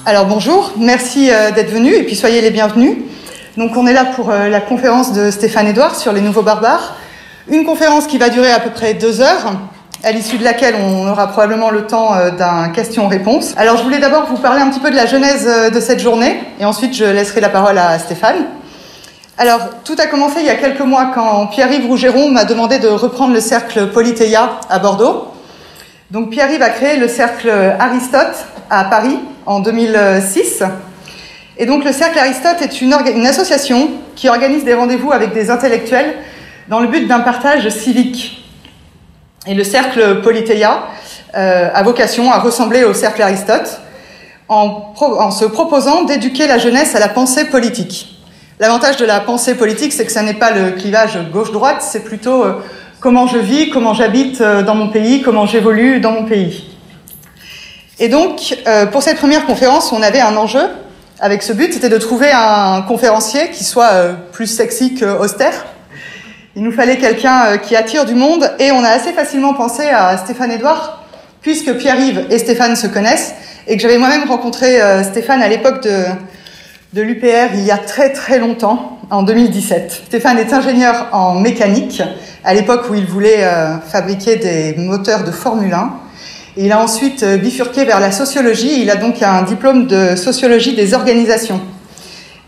Alors bonjour, merci d'être venus et puis soyez les bienvenus. Donc on est là pour la conférence de Stéphane Edouard sur les nouveaux barbares. Une conférence qui va durer à peu près 2 heures, à l'issue de laquelle on aura probablement le temps d'un question-réponse. Alors je voulais d'abord vous parler un petit peu de la genèse de cette journée et ensuite je laisserai la parole à Stéphane. Alors tout a commencé il y a quelques mois quand Pierre-Yves Rougeron m'a demandé de reprendre le cercle Politeia à Bordeaux. Donc Pierre-Yves a créé le cercle Aristote à Paris en 2006. Et donc le cercle Aristote est une association qui organise des rendez-vous avec des intellectuels dans le but d'un partage civique. Et le cercle Politeia a vocation à ressembler au cercle Aristote en se proposant d'éduquer la jeunesse à la pensée politique. L'avantage de la pensée politique, c'est que ça n'est pas le clivage gauche-droite, c'est plutôt comment je vis, comment j'habite dans mon pays, comment j'évolue dans mon pays. Et donc, pour cette première conférence, on avait un enjeu avec ce but, c'était de trouver un conférencier qui soit plus sexy qu'austère. Il nous fallait quelqu'un qui attire du monde et on a assez facilement pensé à Stéphane Edouard, puisque Pierre-Yves et Stéphane se connaissent et que j'avais moi-même rencontré Stéphane à l'époque de l'UPR il y a très très longtemps, en 2017. Stéphane est ingénieur en mécanique, à l'époque où il voulait fabriquer des moteurs de Formule 1. Et il a ensuite bifurqué vers la sociologie. Il a donc un diplôme de sociologie des organisations.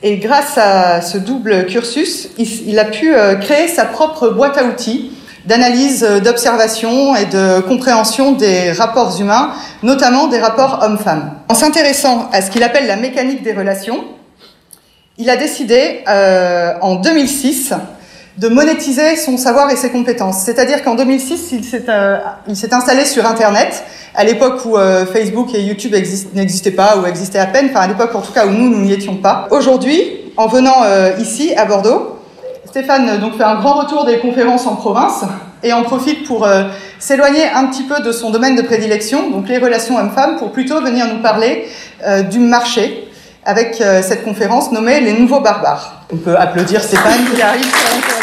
Et grâce à ce double cursus, il a pu créer sa propre boîte à outils d'analyse, d'observation et de compréhension des rapports humains, notamment des rapports hommes-femmes. En s'intéressant à ce qu'il appelle la mécanique des relations, il a décidé en 2006 de monétiser son savoir et ses compétences. C'est-à-dire qu'en 2006, il s'est installé sur Internet, à l'époque où Facebook et YouTube n'existaient pas, ou existaient à peine, enfin à l'époque en tout cas où nous n'y étions pas. Aujourd'hui, en venant ici, à Bordeaux, Stéphane donc fait un grand retour des conférences en province et en profite pour s'éloigner un petit peu de son domaine de prédilection, donc les relations hommes-femmes, pour plutôt venir nous parler du marché, avec cette conférence nommée « Les nouveaux barbares ». On peut applaudir Stéphane qui arrive sur la conférence.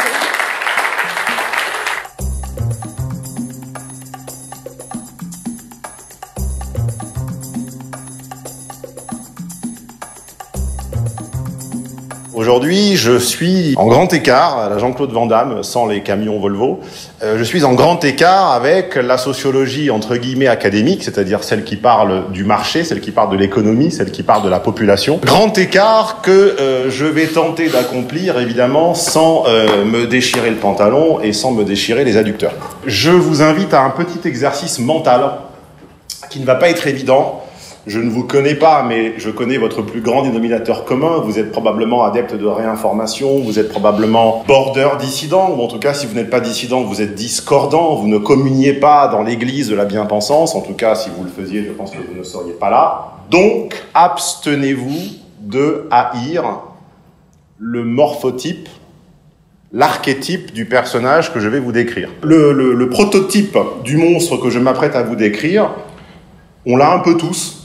Aujourd'hui, je suis en grand écart, à la Jean-Claude Van Damme, sans les camions Volvo. Je suis en grand écart avec la sociologie, entre guillemets, académique, c'est-à-dire celle qui parle du marché, celle qui parle de l'économie, celle qui parle de la population. Grand écart que je vais tenter d'accomplir, évidemment, sans me déchirer le pantalon et sans me déchirer les adducteurs. Je vous invite à un petit exercice mental qui ne va pas être évident. Je ne vous connais pas, mais je connais votre plus grand dénominateur commun. Vous êtes probablement adepte de réinformation, vous êtes probablement border dissident, ou en tout cas, si vous n'êtes pas dissident, vous êtes discordant, vous ne communiez pas dans l'église de la bien-pensance. En tout cas, si vous le faisiez, je pense que vous ne seriez pas là. Donc, abstenez-vous de haïr le morphotype, l'archétype du personnage que je vais vous décrire. Le prototype du monstre que je m'apprête à vous décrire, on l'a un peu tous.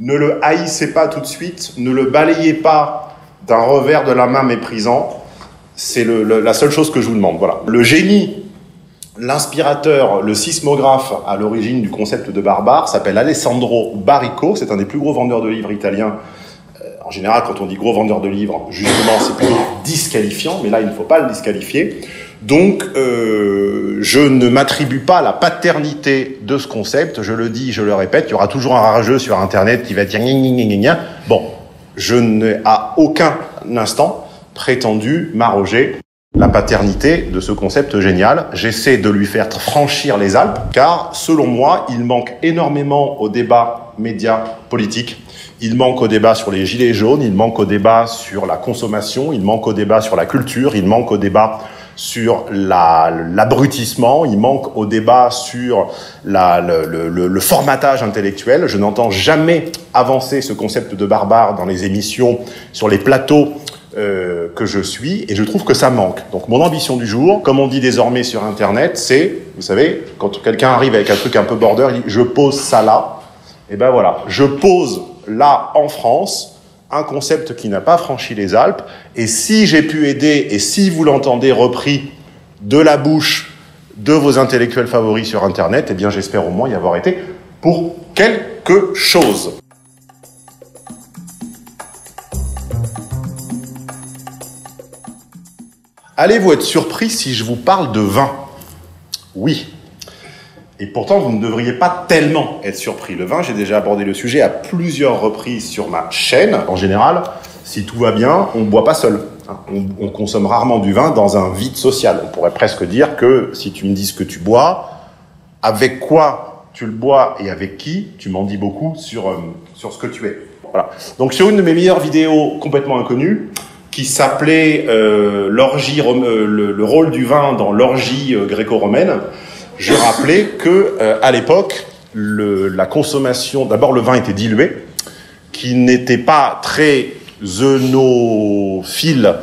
Ne le haïssez pas tout de suite, ne le balayez pas d'un revers de la main méprisant. C'est la seule chose que je vous demande. Voilà. Le génie, l'inspirateur, le sismographe à l'origine du concept de barbare s'appelle Alessandro Baricco. C'est un des plus gros vendeurs de livres italiens. En général, quand on dit gros vendeur de livres, justement, c'est plutôt disqualifiant, mais là, il ne faut pas le disqualifier. Donc, je ne m'attribue pas la paternité de ce concept, je le dis, je le répète, il y aura toujours un rageux sur Internet qui va dire gna. Bon, je n'ai à aucun instant prétendu m'arroger la paternité de ce concept génial. J'essaie de lui faire franchir les Alpes, car selon moi, il manque énormément au débat média politique. Il manque au débat sur les gilets jaunes, il manque au débat sur la consommation, il manque au débat sur la culture, il manque au débat sur l'abrutissement, il manque au débat sur le formatage intellectuel. Je n'entends jamais avancer ce concept de barbare dans les émissions, sur les plateaux que je suis, et je trouve que ça manque. Donc mon ambition du jour, comme on dit désormais sur Internet, c'est, vous savez, quand quelqu'un arrive avec un truc un peu border, il dit « je pose ça là », et ben voilà, je pose là en France un concept qui n'a pas franchi les Alpes, et si j'ai pu aider, et si vous l'entendez repris de la bouche de vos intellectuels favoris sur Internet, eh bien j'espère au moins y avoir été pour quelque chose. Allez-vous être surpris si je vous parle de vin? Oui. Et pourtant, vous ne devriez pas tellement être surpris. Le vin, j'ai déjà abordé le sujet à plusieurs reprises sur ma chaîne. En général, si tout va bien, on ne boit pas seul. On consomme rarement du vin dans un vide social. On pourrait presque dire que si tu me dis ce que tu bois, avec quoi tu le bois et avec qui, tu m'en dis beaucoup sur ce que tu es. Voilà. Donc sur une de mes meilleures vidéos complètement inconnues, qui s'appelait l'orgie, le rôle du vin dans l'orgie gréco-romaine, je rappelais que à l'époque, la consommation, d'abord le vin était dilué, qui n'était pas très œnophile,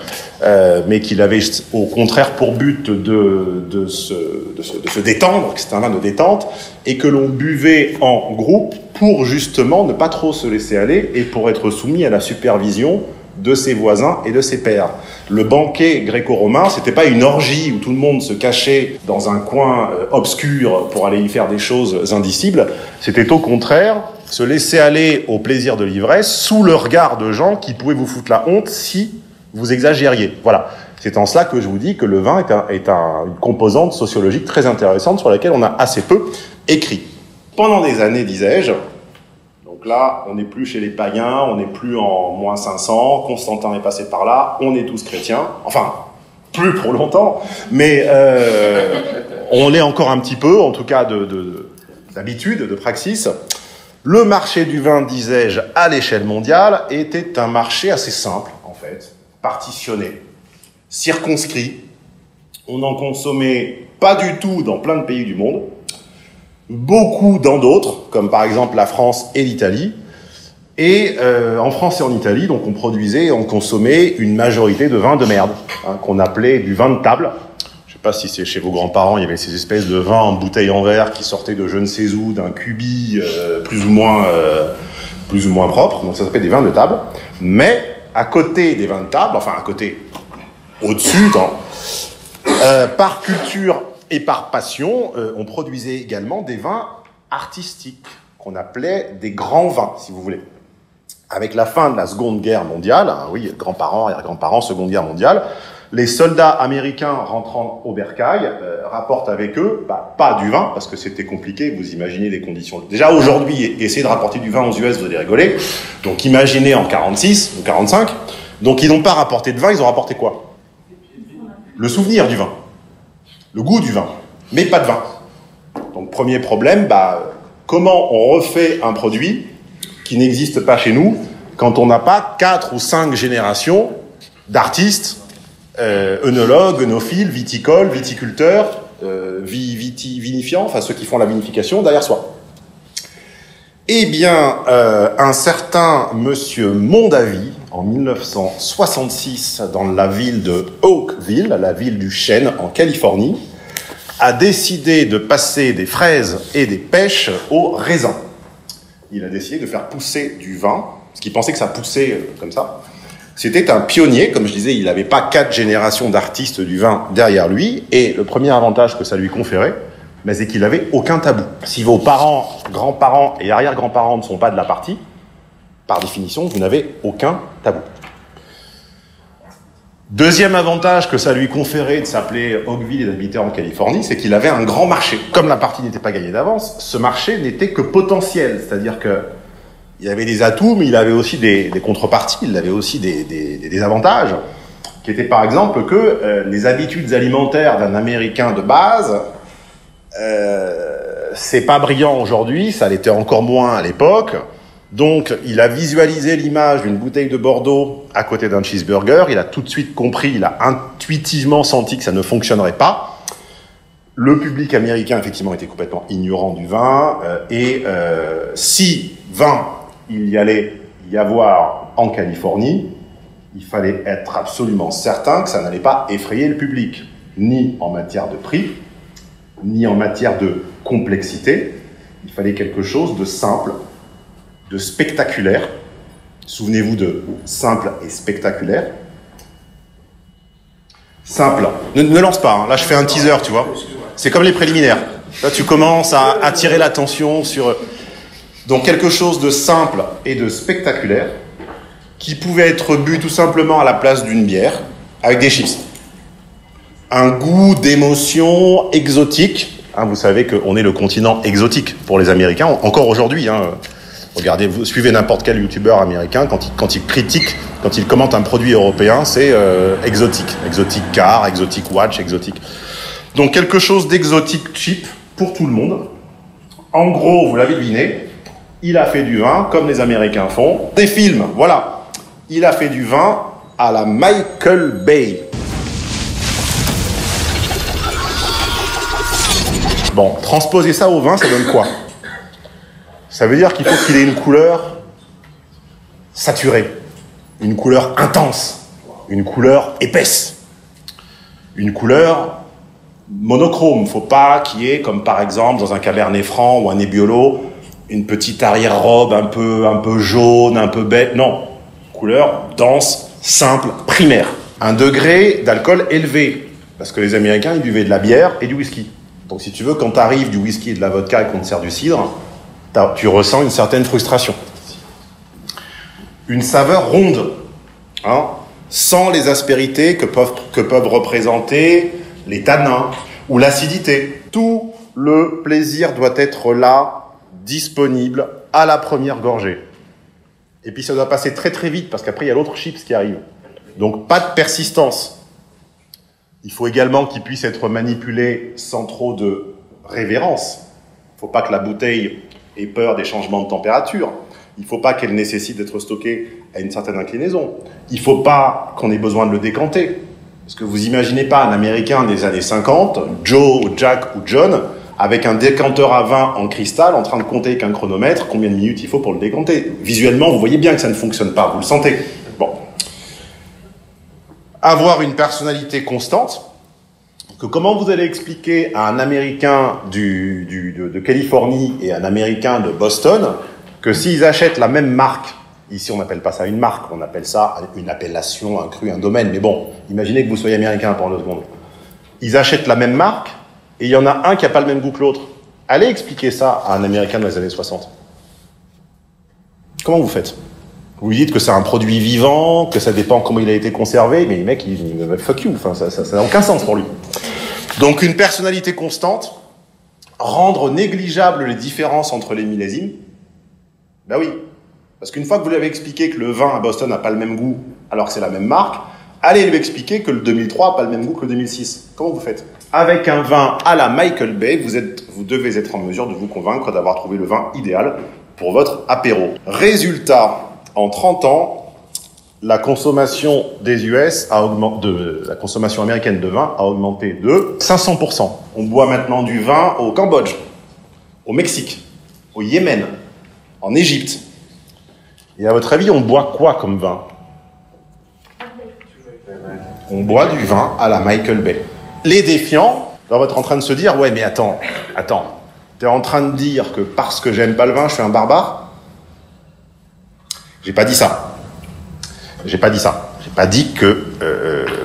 mais qu'il avait au contraire pour but de se détendre, que c'était un vin de détente, et que l'on buvait en groupe pour justement ne pas trop se laisser aller et pour être soumis à la supervision de ses voisins et de ses pairs. Le banquet gréco-romain, c'était pas une orgie où tout le monde se cachait dans un coin obscur pour aller y faire des choses indicibles. C'était au contraire se laisser aller au plaisir de l'ivresse sous le regard de gens qui pouvaient vous foutre la honte si vous exagériez. Voilà. C'est en cela que je vous dis que le vin est une composante sociologique très intéressante sur laquelle on a assez peu écrit. Pendant des années, disais-je, donc là, on n'est plus chez les païens, on n'est plus en moins 500, Constantin est passé par là, on est tous chrétiens, enfin, plus pour longtemps, mais on l'est encore un petit peu, en tout cas d'habitude, de praxis. Le marché du vin, disais-je, à l'échelle mondiale, était un marché assez simple, en fait, partitionné, circonscrit. On n'en consommait pas du tout dans plein de pays du monde, beaucoup dans d'autres, comme par exemple la France et l'Italie. Et en France et en Italie, donc on produisait et on consommait une majorité de vins de merde, qu'on appelait du vin de table. Je sais pas si c'est chez vos grands-parents, il y avait ces espèces de vins en bouteille en verre qui sortaient de je ne sais où, d'un cubi plus ou moins propre. Donc ça s'appelle des vins de table. Mais à côté des vins de table, enfin à côté, au-dessus, par culture et par passion, on produisait également des vins artistiques, qu'on appelait des grands vins, si vous voulez. Avec la fin de la Seconde Guerre mondiale, oui, grands-parents, arrière-grands-parents, Seconde Guerre mondiale, les soldats américains rentrant au bercail rapportent avec eux, pas du vin, parce que c'était compliqué, vous imaginez les conditions. Déjà aujourd'hui, essayer de rapporter du vin aux US, vous allez rigoler. Donc imaginez en 46 ou 45. Donc ils n'ont pas rapporté de vin, ils ont rapporté quoi? Le souvenir du vin. Le goût du vin, mais pas de vin. Donc premier problème, comment on refait un produit qui n'existe pas chez nous quand on n'a pas 4 ou 5 générations d'artistes, œnologues, œnophiles, viticoles, viticulteurs, vinifiants, enfin ceux qui font la vinification derrière soi. Eh bien, un certain monsieur Mondavi, en 1966, dans la ville de Oakville, la ville du chêne en Californie, a décidé de passer des fraises et des pêches au raisin. Il a décidé de faire pousser du vin, parce qu'il pensait que ça poussait comme ça. C'était un pionnier, comme je disais, il n'avait pas 4 générations d'artistes du vin derrière lui, et le premier avantage que ça lui conférait, c'est qu'il n'avait aucun tabou. Si vos parents, grands-parents et arrière-grands-parents ne sont pas de la partie, par définition, vous n'avez aucun tabou. Deuxième avantage que ça lui conférait de s'appeler Oakville et d'habiter en Californie, c'est qu'il avait un grand marché. Comme la partie n'était pas gagnée d'avance, ce marché n'était que potentiel, c'est-à-dire que il avait des atouts, mais il avait aussi des contreparties, il avait aussi des avantages, qui étaient par exemple que les habitudes alimentaires d'un Américain de base, c'est pas brillant aujourd'hui, ça l'était encore moins à l'époque. Donc, il a visualisé l'image d'une bouteille de Bordeaux à côté d'un cheeseburger. Il a tout de suite compris, il a intuitivement senti que ça ne fonctionnerait pas. Le public américain, effectivement, était complètement ignorant du vin. Si vin, il y allait y avoir en Californie, il fallait être absolument certain que ça n'allait pas effrayer le public, ni en matière de prix, ni en matière de complexité. Il fallait quelque chose de simple, de spectaculaire. Souvenez-vous de simple et spectaculaire. Simple. Ne lance pas, hein. Là je fais un teaser, tu vois. C'est comme les préliminaires. Là tu commences à attirer l'attention sur... Donc quelque chose de simple et de spectaculaire qui pouvait être bu tout simplement à la place d'une bière avec des chips. un goût d'émotion exotique. Hein, vous savez qu'on est le continent exotique pour les Américains, encore aujourd'hui. Hein. Regardez, vous suivez n'importe quel youtubeur américain, quand il critique, quand il commente un produit européen, c'est exotique. Exotique car, exotique watch, exotique. Donc quelque chose d'exotique cheap pour tout le monde. En gros, vous l'avez deviné, il a fait du vin comme les Américains font. Des films, voilà. Il a fait du vin à la Michael Bay. Bon, transposer ça au vin, ça donne quoi? Ça veut dire qu'il faut qu'il ait une couleur saturée, une couleur intense, une couleur épaisse, une couleur monochrome. Faut pas qu'il y ait, comme par exemple dans un Cabernet Franc ou un Nebbiolo, une petite arrière-robe un peu jaune, un peu bête. Non, couleur dense, simple, primaire. Un degré d'alcool élevé, parce que les Américains, ils buvaient de la bière et du whisky. Donc si tu veux, quand t'arrives du whisky et de la vodka et qu'on te sert du cidre, tu ressens une certaine frustration. Une saveur ronde, hein, sans les aspérités que peuvent représenter les tanins ou l'acidité. Tout le plaisir doit être là, disponible, à la première gorgée. Et puis ça doit passer très très vite, parce qu'après il y a l'autre chips qui arrive. Donc pas de persistance. Il faut également qu'il puisse être manipulé sans trop de révérence. Il ne faut pas que la bouteille ait peur des changements de température. Il ne faut pas qu'elle nécessite d'être stockée à une certaine inclinaison. Il ne faut pas qu'on ait besoin de le décanter. Parce que vous imaginez pas un Américain des années 50, Joe, ou Jack ou John, avec un décanteur à vin en cristal, en train de compter avec un chronomètre, combien de minutes il faut pour le décanter. Visuellement, vous voyez bien que ça ne fonctionne pas, vous le sentez. Bon. Avoir une personnalité constante, que comment vous allez expliquer à un Américain de Californie et un Américain de Boston que s'ils achètent la même marque, ici on n'appelle pas ça une marque, on appelle ça une appellation, un cru, un domaine, mais bon, imaginez que vous soyez Américain pendant 2 secondes. Ils achètent la même marque, et il y en a un qui n'a pas le même goût que l'autre. Allez expliquer ça à un Américain dans les années 60. Comment vous faites? Vous lui dites que c'est un produit vivant, que ça dépend comment il a été conservé, mais le mec, il fuck you, enfin, ça n'a aucun sens pour lui. Donc une personnalité constante, rendre négligeables les différences entre les millésimes, ben oui, parce qu'une fois que vous lui avez expliqué que le vin à Boston n'a pas le même goût, alors que c'est la même marque, allez lui expliquer que le 2003 n'a pas le même goût que le 2006. Comment vous faites? Avec un vin à la Michael Bay, vous devez être en mesure de vous convaincre d'avoir trouvé le vin idéal pour votre apéro. Résultat, en 30 ans, la consommation des US la consommation américaine de vin a augmenté de 500%. On boit maintenant du vin au Cambodge, au Mexique, au Yémen, en Égypte. Et à votre avis, on boit quoi comme vin? On boit du vin à la Michael Bay. Les défiants doivent être en train de se dire « Ouais, mais attends, t'es en train de dire que parce que j'aime pas le vin, je suis un barbare ?» J'ai pas dit ça. J'ai pas dit que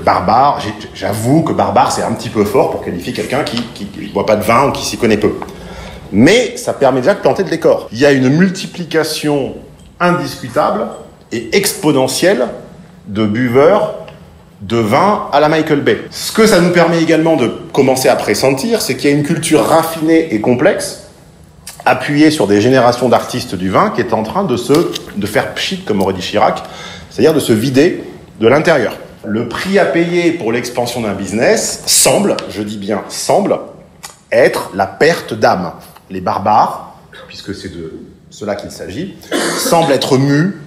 barbare, j'avoue que barbare c'est un petit peu fort pour qualifier quelqu'un qui boit pas de vin ou qui s'y connaît peu. Mais ça permet déjà de planter le décor. Il y a une multiplication indiscutable et exponentielle de buveurs de vin à la Michael Bay. Ce que ça nous permet également de commencer à pressentir, c'est qu'il y a une culture raffinée et complexe, appuyée sur des générations d'artistes du vin, qui est en train de faire pchit, comme aurait dit Chirac, c'est-à-dire de se vider de l'intérieur. Le prix à payer pour l'expansion d'un business semble, je dis bien semble, être la perte d'âme. Les barbares, puisque c'est de cela qu'il s'agit, semblent être mus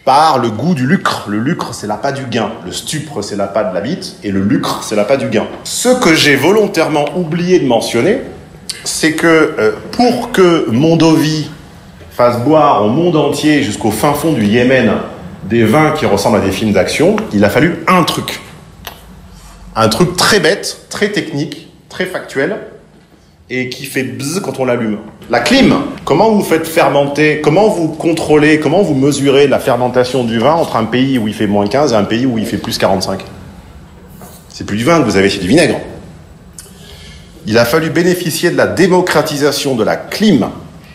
par le goût du lucre. Le lucre, c'est l'appât du gain. Le stupre, c'est l'appât de la bite. Et le lucre, c'est l'appât du gain. Ce que j'ai volontairement oublié de mentionner, c'est que pour que Mondovi fasse boire au monde entier, jusqu'au fin fond du Yémen, des vins qui ressemblent à des films d'action, il a fallu un truc. Un truc très bête, très technique, très factuel, et qui fait bzzz quand on l'allume. La clim. Comment vous faites fermenter, comment vous contrôlez, comment vous mesurez la fermentation du vin entre un pays où il fait moins 15 et un pays où il fait plus 45? C'est plus du vin que vous avez, c'est du vinaigre. Il a fallu bénéficier de la démocratisation de la clim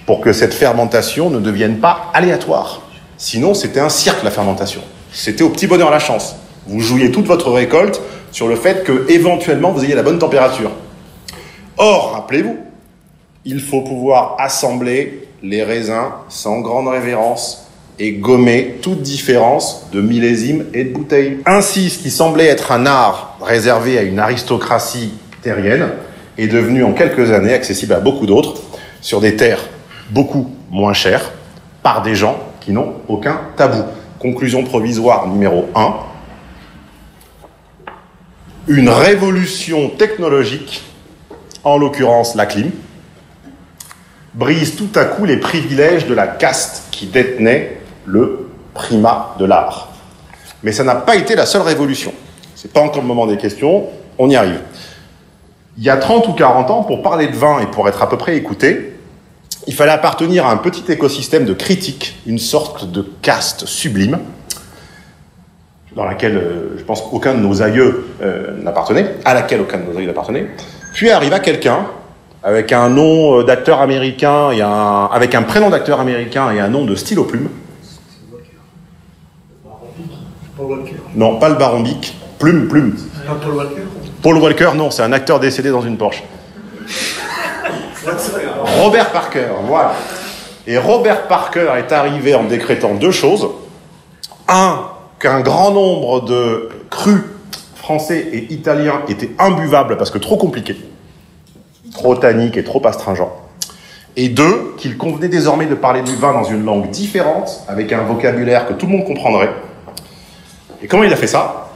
pour que cette fermentation ne devienne pas aléatoire. Sinon, c'était un cirque, la fermentation. C'était au petit bonheur la chance. Vous jouiez toute votre récolte, sur le fait que éventuellement vous ayez la bonne température. Or, rappelez-vous, il faut pouvoir assembler les raisins sans grande révérence et gommer toute différence de millésime et de bouteille. Ainsi, ce qui semblait être un art réservé à une aristocratie terrienne est devenu en quelques années accessible à beaucoup d'autres, sur des terres beaucoup moins chères, par des gens qui n'ont aucun tabou. Conclusion provisoire numéro 1. Une révolution technologique, en l'occurrence la clim, brise tout à coup les privilèges de la caste qui détenait le primat de l'art. Mais ça n'a pas été la seule révolution. C'est pas encore le moment des questions, on y arrive. Il y a 30 ou 40 ans, pour parler de vin et pour être à peu près écouté, il fallait appartenir à un petit écosystème de critiques, une sorte de caste sublime, dans laquelle je pense qu'aucun de nos aïeux n'appartenait, à laquelle aucun de nos aïeux n'appartenait. Puis arriva quelqu'un avec un nom d'acteur américain et avec un prénom d'acteur américain et un nom de stylo plume. Non, pas le Baron Bic. Plume. Paul Walker. Paul Walker, non, c'est un acteur décédé dans une Porsche. Robert Parker, voilà. Et Robert Parker est arrivé en décrétant deux choses. Un, qu'un grand nombre de crus français et italiens étaient imbuvables parce que trop compliqués, trop tanniques et trop astringents. Et deux, qu'il convenait désormais de parler du vin dans une langue différente, avec un vocabulaire que tout le monde comprendrait. Et comment il a fait ça?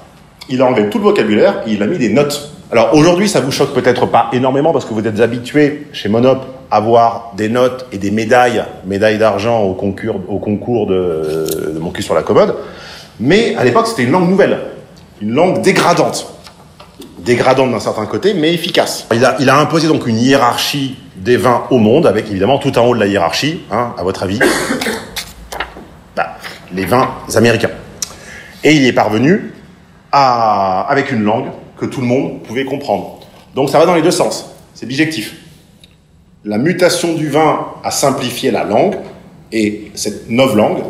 Il a enlevé tout le vocabulaire et il a mis des notes. Alors aujourd'hui, ça vous choque peut-être pas énormément parce que vous êtes habitués chez Monop à voir des notes et des médailles d'argent au concours de mon cul sur la commode. Mais à l'époque, c'était une langue nouvelle, une langue dégradante. Dégradante d'un certain côté, mais efficace. Il a imposé donc une hiérarchie des vins au monde, avec évidemment tout en haut de la hiérarchie, à votre avis, les vins américains. Et il y est parvenu avec une langue que tout le monde pouvait comprendre. Donc ça va dans les deux sens, c'est bijectif. La mutation du vin a simplifié la langue, et cette novlangue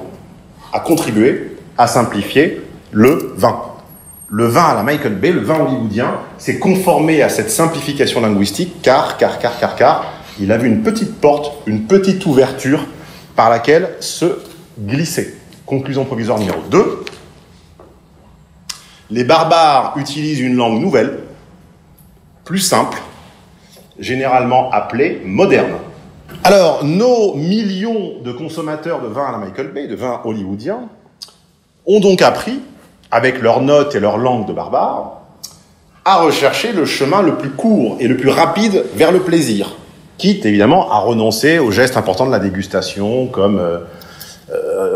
a contribué à simplifier le vin. Le vin à la Michael Bay, le vin hollywoodien, s'est conformé à cette simplification linguistique, car il avait une petite porte, une petite ouverture par laquelle se glisser. Conclusion provisoire numéro 2. Les barbares utilisent une langue nouvelle, plus simple, généralement appelée moderne. Alors, nos millions de consommateurs de vin à la Michael Bay, de vin hollywoodien, ont donc appris, avec leurs notes et leur langue de barbares, à rechercher le chemin le plus court et le plus rapide vers le plaisir, quitte évidemment à renoncer aux gestes importants de la dégustation, comme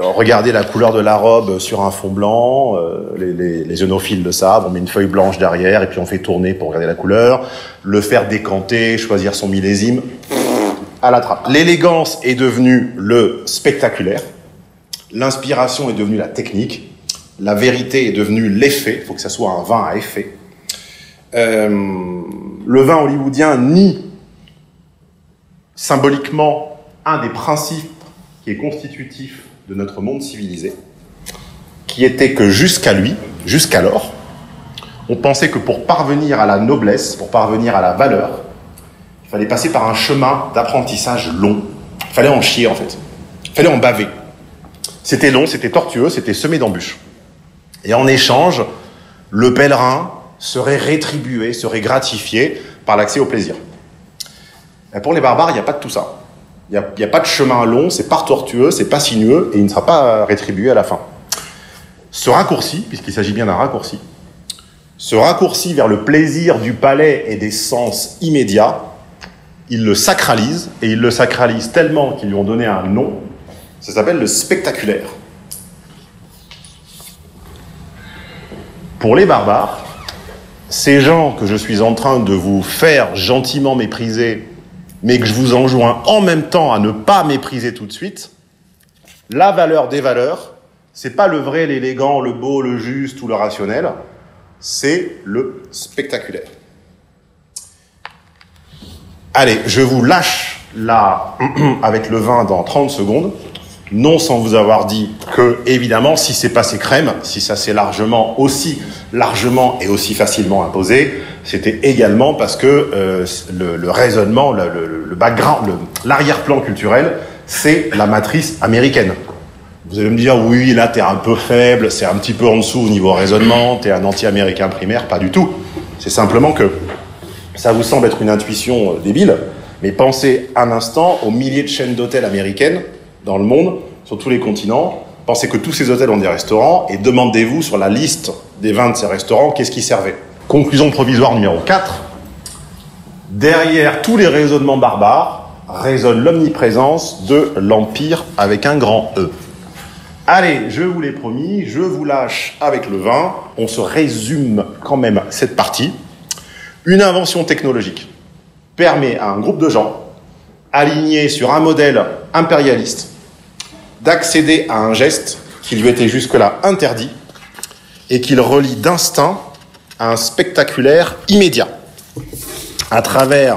regarder la couleur de la robe sur un fond blanc, les œnophiles le savent, on met une feuille blanche derrière et puis on fait tourner pour regarder la couleur, le faire décanter, choisir son millésime, à la trappe. L'élégance est devenue le spectaculaire, l'inspiration est devenue la technique, la vérité est devenue l'effet, il faut que ça soit un vin à effet. Le vin hollywoodien nie symboliquement un des principes qui est constitutif de notre monde civilisé, qui était que jusqu'alors, on pensait que pour parvenir à la noblesse, pour parvenir à la valeur, il fallait passer par un chemin d'apprentissage long. Il fallait en chier en fait. Il fallait en baver. C'était long, c'était tortueux, c'était semé d'embûches. Et en échange, le pèlerin serait rétribué, serait gratifié par l'accès au plaisir. Et pour les barbares, il n'y a pas de tout ça. Il n'y a pas de chemin long, c'est pas tortueux, c'est pas sinueux, et il ne sera pas rétribué à la fin. Ce raccourci, puisqu'il s'agit bien d'un raccourci, ce raccourci vers le plaisir du palais et des sens immédiats, il le sacralise, et il le sacralise tellement qu'ils lui ont donné un nom, ça s'appelle le spectaculaire. Pour les barbares, ces gens que je suis en train de vous faire gentiment mépriser, mais que je vous enjoins en même temps à ne pas mépriser tout de suite, la valeur des valeurs, c'est pas le vrai, l'élégant, le beau, le juste ou le rationnel, c'est le spectaculaire. Allez, je vous lâche là avec le vin dans 30 secondes. Non sans vous avoir dit que, évidemment, si c'est passé crème, si ça s'est largement et aussi facilement imposé, c'était également parce que le raisonnement, le background, l'arrière-plan culturel, c'est la matrice américaine. Vous allez me dire, oui, là, t'es un peu faible, c'est un petit peu en dessous au niveau raisonnement, t'es un anti-américain primaire, pas du tout. C'est simplement que ça vous semble être une intuition débile, mais pensez un instant aux milliers de chaînes d'hôtels américaines dans le monde, sur tous les continents. Pensez que tous ces hôtels ont des restaurants et demandez-vous sur la liste des 20 de ces restaurants, qu'est-ce qui servait. Conclusion provisoire numéro 4. Derrière tous les raisonnements barbares, résonne l'omniprésence de l'Empire avec un grand E. Allez, je vous l'ai promis, je vous lâche avec le vin. On se résume quand même cette partie. Une invention technologique permet à un groupe de gens alignés sur un modèle impérialiste d'accéder à un geste qui lui était jusque-là interdit et qu'il relie d'instinct à un spectaculaire immédiat à travers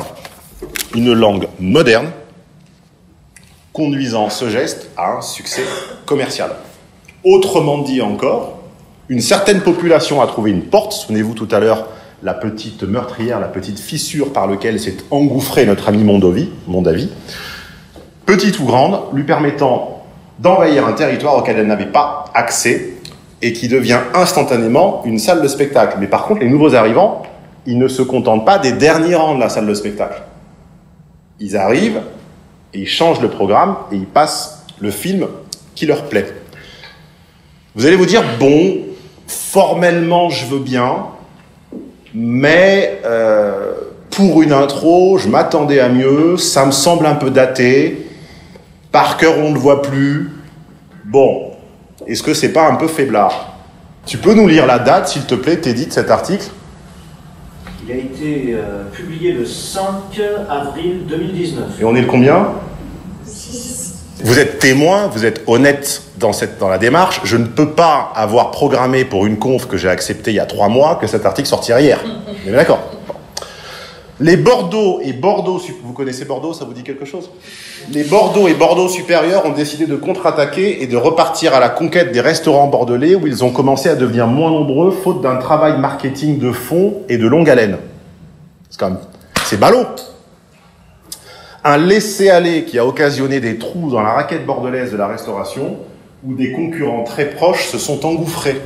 une langue moderne conduisant ce geste à un succès commercial. Autrement dit encore, une certaine population a trouvé une porte. Souvenez-vous tout à l'heure, la petite meurtrière, la petite fissure par laquelle s'est engouffré notre ami Mondavi, petite ou grande, lui permettant d'envahir un territoire auquel elle n'avait pas accès et qui devient instantanément une salle de spectacle. Mais par contre, les nouveaux arrivants, ils ne se contentent pas des derniers rangs de la salle de spectacle. Ils arrivent, et ils changent le programme et ils passent le film qui leur plaît. Vous allez vous dire, bon, formellement je veux bien, mais pour une intro, je m'attendais à mieux, ça me semble un peu daté, Parker on ne le voit plus, bon, est-ce que c'est pas un peu faiblard? Tu peux nous lire la date, s'il te plaît, Teddy, de cet article? Il a été publié le 5 avril 2019. Et on est le combien? Vous êtes témoin, vous êtes honnête dans la démarche. Je ne peux pas avoir programmé pour une conf que j'ai acceptée il y a 3 mois que cet article sortirait hier. On est d'accord? Les Bordeaux et Bordeaux... Vous connaissez Bordeaux, ça vous dit quelque chose? Les Bordeaux et Bordeaux supérieurs ont décidé de contre-attaquer et de repartir à la conquête des restaurants bordelais où ils ont commencé à devenir moins nombreux faute d'un travail marketing de fond et de longue haleine. C'est ballot. Un laisser-aller qui a occasionné des trous dans la raquette bordelaise de la restauration où des concurrents très proches se sont engouffrés,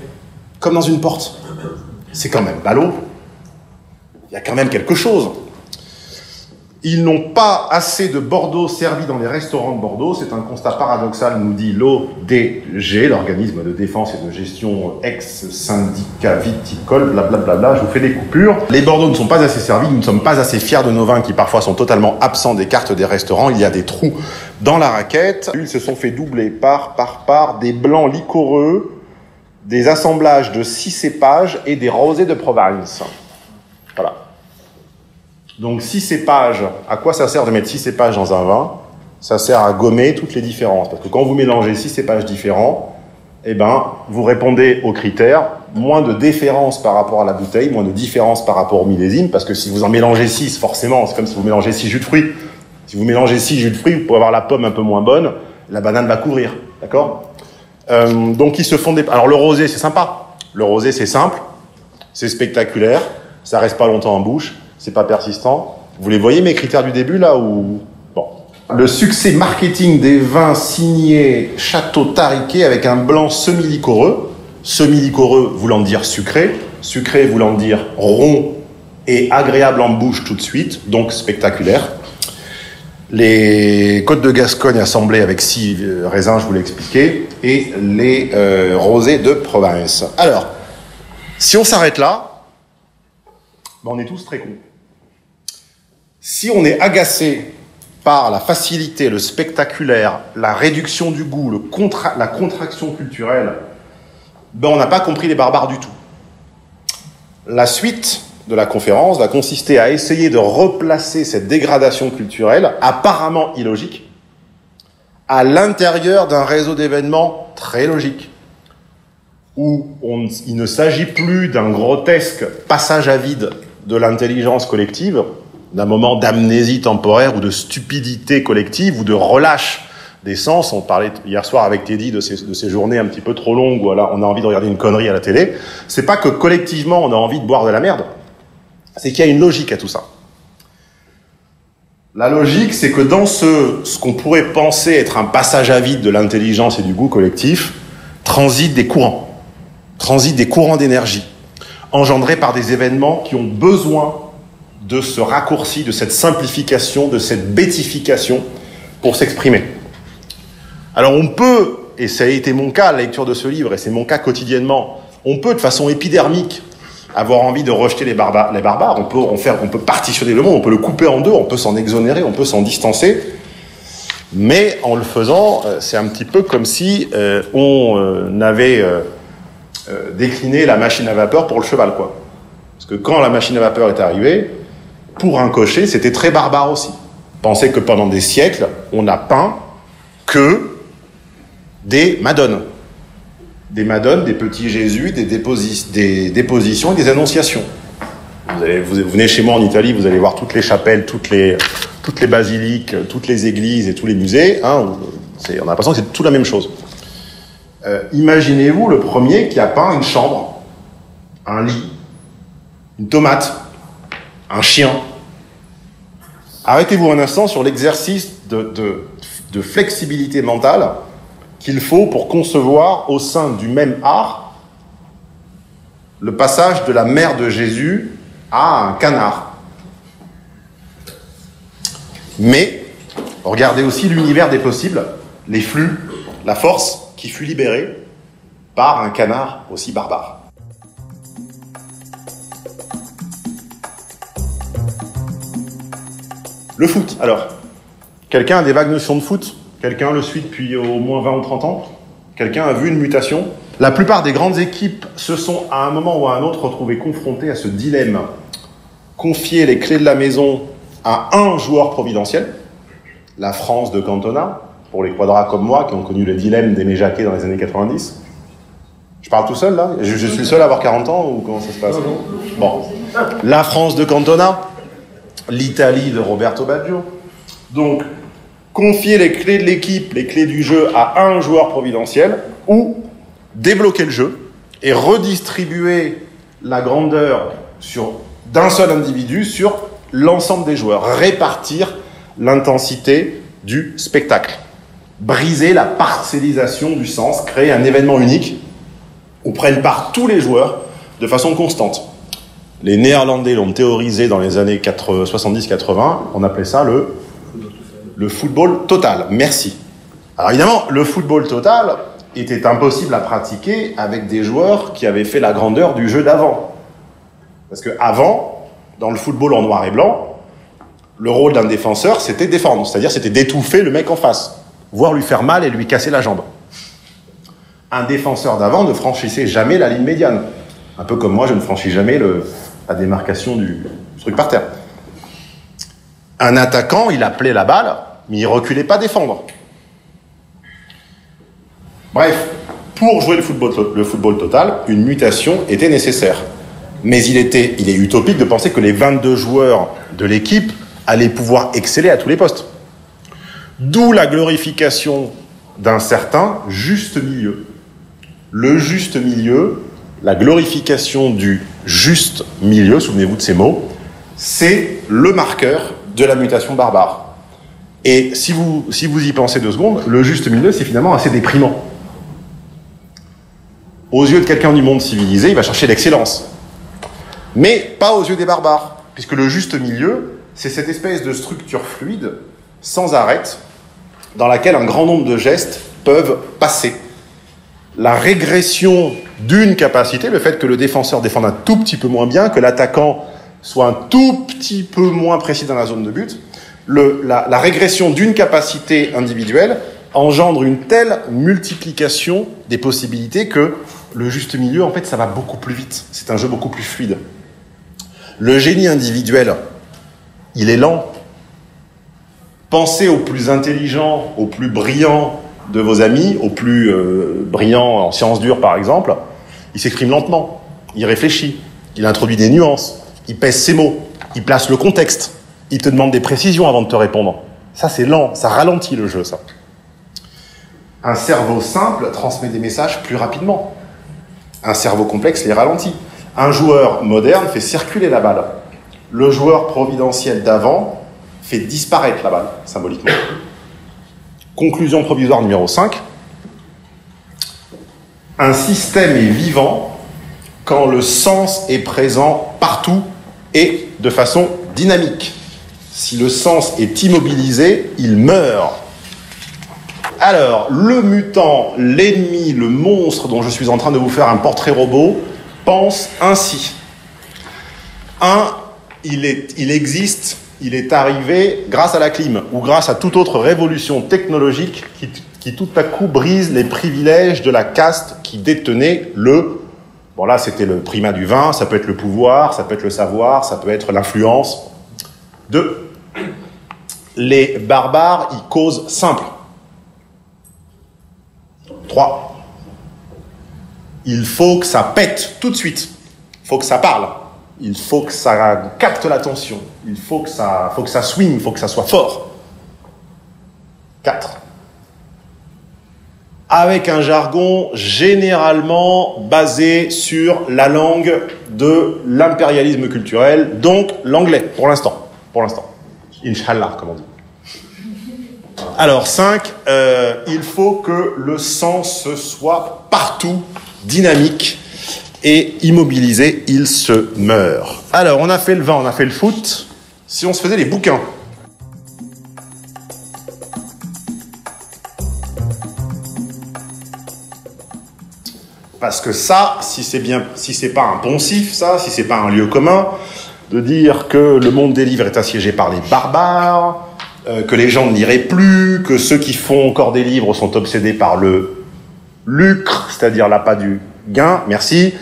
comme dans une porte. C'est quand même ballot. Il y a quand même quelque chose. Ils n'ont pas assez de Bordeaux servis dans les restaurants de Bordeaux. C'est un constat paradoxal, nous dit l'ODG, l'organisme de défense et de gestion ex-syndicat viticole, blablabla. Je vous fais des coupures. Les Bordeaux ne sont pas assez servis. Nous ne sommes pas assez fiers de nos vins qui parfois sont totalement absents des cartes des restaurants. Il y a des trous dans la raquette. Ils se sont fait doubler par des blancs liquoreux, des assemblages de 6 cépages et des rosés de Provence. Voilà. Donc 6 cépages, à quoi ça sert de mettre 6 cépages dans un vin? Ça sert à gommer toutes les différences. Parce que quand vous mélangez 6 cépages différents, eh ben, vous répondez aux critères, moins de différence par rapport à la bouteille, moins de différence par rapport au millésime, parce que si vous en mélangez 6, forcément, c'est comme si vous mélangez 6 jus de fruits. Si vous mélangez 6 jus de fruits, vous pouvez avoir la pomme un peu moins bonne, la banane va couvrir, d'accord? Donc ils se font des... Alors le rosé, c'est sympa. Le rosé, c'est simple, c'est spectaculaire, ça reste pas longtemps en bouche, c'est pas persistant. Vous les voyez mes critères du début là ou bon. Le succès marketing des vins signés Château Tariquet avec un blanc semi-liquoreux. Semi-liquoreux voulant dire sucré, sucré voulant dire rond et agréable en bouche tout de suite, donc spectaculaire. Les Côtes de Gascogne assemblées avec 6 raisins, je vous l'ai expliqué, et les rosés de Provence. Alors, si on s'arrête là, ben on est tous très cons. Si on est agacé par la facilité, le spectaculaire, la réduction du goût, la contraction culturelle, ben on n'a pas compris les barbares du tout. La suite de la conférence va consister à essayer de replacer cette dégradation culturelle, apparemment illogique, à l'intérieur d'un réseau d'événements très logique, où il ne s'agit plus d'un grotesque passage à vide de l'intelligence collective, d'un moment d'amnésie temporaire ou de stupidité collective ou de relâche des sens. On parlait hier soir avec Teddy de ces journées un petit peu trop longues où là, on a envie de regarder une connerie à la télé. C'est pas que collectivement on a envie de boire de la merde, c'est qu'il y a une logique à tout ça. La logique, c'est que dans ce qu'on pourrait penser être un passage à vide de l'intelligence et du goût collectif, transitent des courants d'énergie, engendrés par des événements qui ont besoin de ce raccourci, de cette simplification, de cette bêtification pour s'exprimer. Alors on peut, et ça a été mon cas à la lecture de ce livre, et c'est mon cas quotidiennement, on peut de façon épidermique avoir envie de rejeter les barbares, on peut partitionner le monde, on peut le couper en deux, on peut s'en exonérer, on peut s'en distancer, mais en le faisant, c'est un petit peu comme si on avait décliné la machine à vapeur pour le cheval, quoi. Parce que quand la machine à vapeur est arrivée, pour un cocher, c'était très barbare aussi. Pensez que pendant des siècles, on n'a peint que des madones. Des madones, des petits Jésus, des dépositions et des annonciations. Vous venez chez moi en Italie, vous allez voir toutes les chapelles, toutes les basiliques, toutes les églises et tous les musées. Hein, on a l'impression que c'est tout la même chose. Imaginez-vous le premier qui a peint une chambre, un lit, une tomate, un chien. Arrêtez-vous un instant sur l'exercice de flexibilité mentale qu'il faut pour concevoir au sein du même art le passage de la mère de Jésus à un canard. Mais regardez aussi l'univers des possibles, les flux, la force qui fut libérée par un canard aussi barbare. Le foot, alors. Quelqu'un a des vagues notions de foot? Quelqu'un le suit depuis au moins 20 ou 30 ans? Quelqu'un a vu une mutation? La plupart des grandes équipes se sont à un moment ou à un autre retrouvées confrontées à ce dilemme. Confier les clés de la maison à un joueur providentiel, la France de Cantona, pour les quadras comme moi qui ont connu le dilemme d'Aimé Jacquet dans les années 90. Je parle tout seul là? Je suis le seul à avoir 40 ans ou comment ça se passe? Bon. La France de Cantona, l'Italie de Roberto Baggio. Donc, confier les clés de l'équipe, les clés du jeu à un joueur providentiel, ou débloquer le jeu et redistribuer la grandeur d'un seul individu sur l'ensemble des joueurs, répartir l'intensité du spectacle, briser la parcellisation du sens, créer un événement unique où prennent part tous les joueurs de façon constante. Les Néerlandais l'ont théorisé dans les années 70-80, on appelait ça le football total. Merci. Alors évidemment, le football total était impossible à pratiquer avec des joueurs qui avaient fait la grandeur du jeu d'avant. Parce que avant, dans le football en noir et blanc, le rôle d'un défenseur, c'était défendre. C'est-à-dire, c'était d'étouffer le mec en face, voire lui faire mal et lui casser la jambe. Un défenseur d'avant ne franchissait jamais la ligne médiane. Un peu comme moi, je ne franchis jamais la démarcation du truc par terre. Un attaquant, il appelait la balle, mais il reculait pas défendre. Bref, pour jouer le football total, une mutation était nécessaire. Mais il est utopique de penser que les 22 joueurs de l'équipe allaient pouvoir exceller à tous les postes. D'où la glorification d'un certain juste milieu. Le juste milieu, la glorification du juste milieu, souvenez-vous de ces mots, c'est le marqueur de la mutation barbare. Et si vous y pensez 2 secondes, le juste milieu, c'est finalement assez déprimant. Aux yeux de quelqu'un du monde civilisé, il va chercher l'excellence. Mais pas aux yeux des barbares, puisque le juste milieu, c'est cette espèce de structure fluide, sans arrêt, dans laquelle un grand nombre de gestes peuvent passer. La régression d'une capacité, le fait que le défenseur défende un tout petit peu moins bien, que l'attaquant soit un tout petit peu moins précis dans la zone de but, la régression d'une capacité individuelle engendre une telle multiplication des possibilités que le juste milieu, en fait, ça va beaucoup plus vite. C'est un jeu beaucoup plus fluide. Le génie individuel, il est lent. Pensez aux plus intelligents, aux plus brillants de vos amis, aux plus brillants en sciences dures, par exemple. Il s'exprime lentement, il réfléchit, il introduit des nuances, il pèse ses mots, il place le contexte, il te demande des précisions avant de te répondre. Ça, c'est lent, ça ralentit le jeu, ça. Un cerveau simple transmet des messages plus rapidement. Un cerveau complexe les ralentit. Un joueur moderne fait circuler la balle. Le joueur providentiel d'avant fait disparaître la balle, symboliquement. Conclusion provisoire numéro 5. Un système est vivant quand le sens est présent partout et de façon dynamique. Si le sens est immobilisé, il meurt. Alors, le mutant, l'ennemi, le monstre dont je suis en train de vous faire un portrait robot, pense ainsi. Il existe, il est arrivé grâce à la clim ou grâce à toute autre révolution technologique qui tout à coup brise les privilèges de la caste qui détenait le... Bon là, c'était le primat du vin, ça peut être le pouvoir, ça peut être le savoir, ça peut être l'influence. 2. Les barbares y causent simple. 3. Il faut que ça pète tout de suite. Il faut que ça parle. Il faut que ça capte l'attention. Il faut que ça swing, il faut que ça soit fort. 4. Avec un jargon généralement basé sur la langue de l'impérialisme culturel, donc l'anglais, pour l'instant. Pour l'instant. Inch'Allah, comme on dit. Alors, 5, il faut que le sens soit partout, dynamique et immobilisé, il se meurt. Alors, on a fait le vin, on a fait le foot. Si on se faisait les bouquins. Parce que ça, si c'est pas un poncif, ça, si c'est pas un lieu commun, de dire que le monde des livres est assiégé par les barbares, que les gens ne liraient plus, que ceux qui font encore des livres sont obsédés par le lucre, c'est-à-dire l'appât du gain, merci,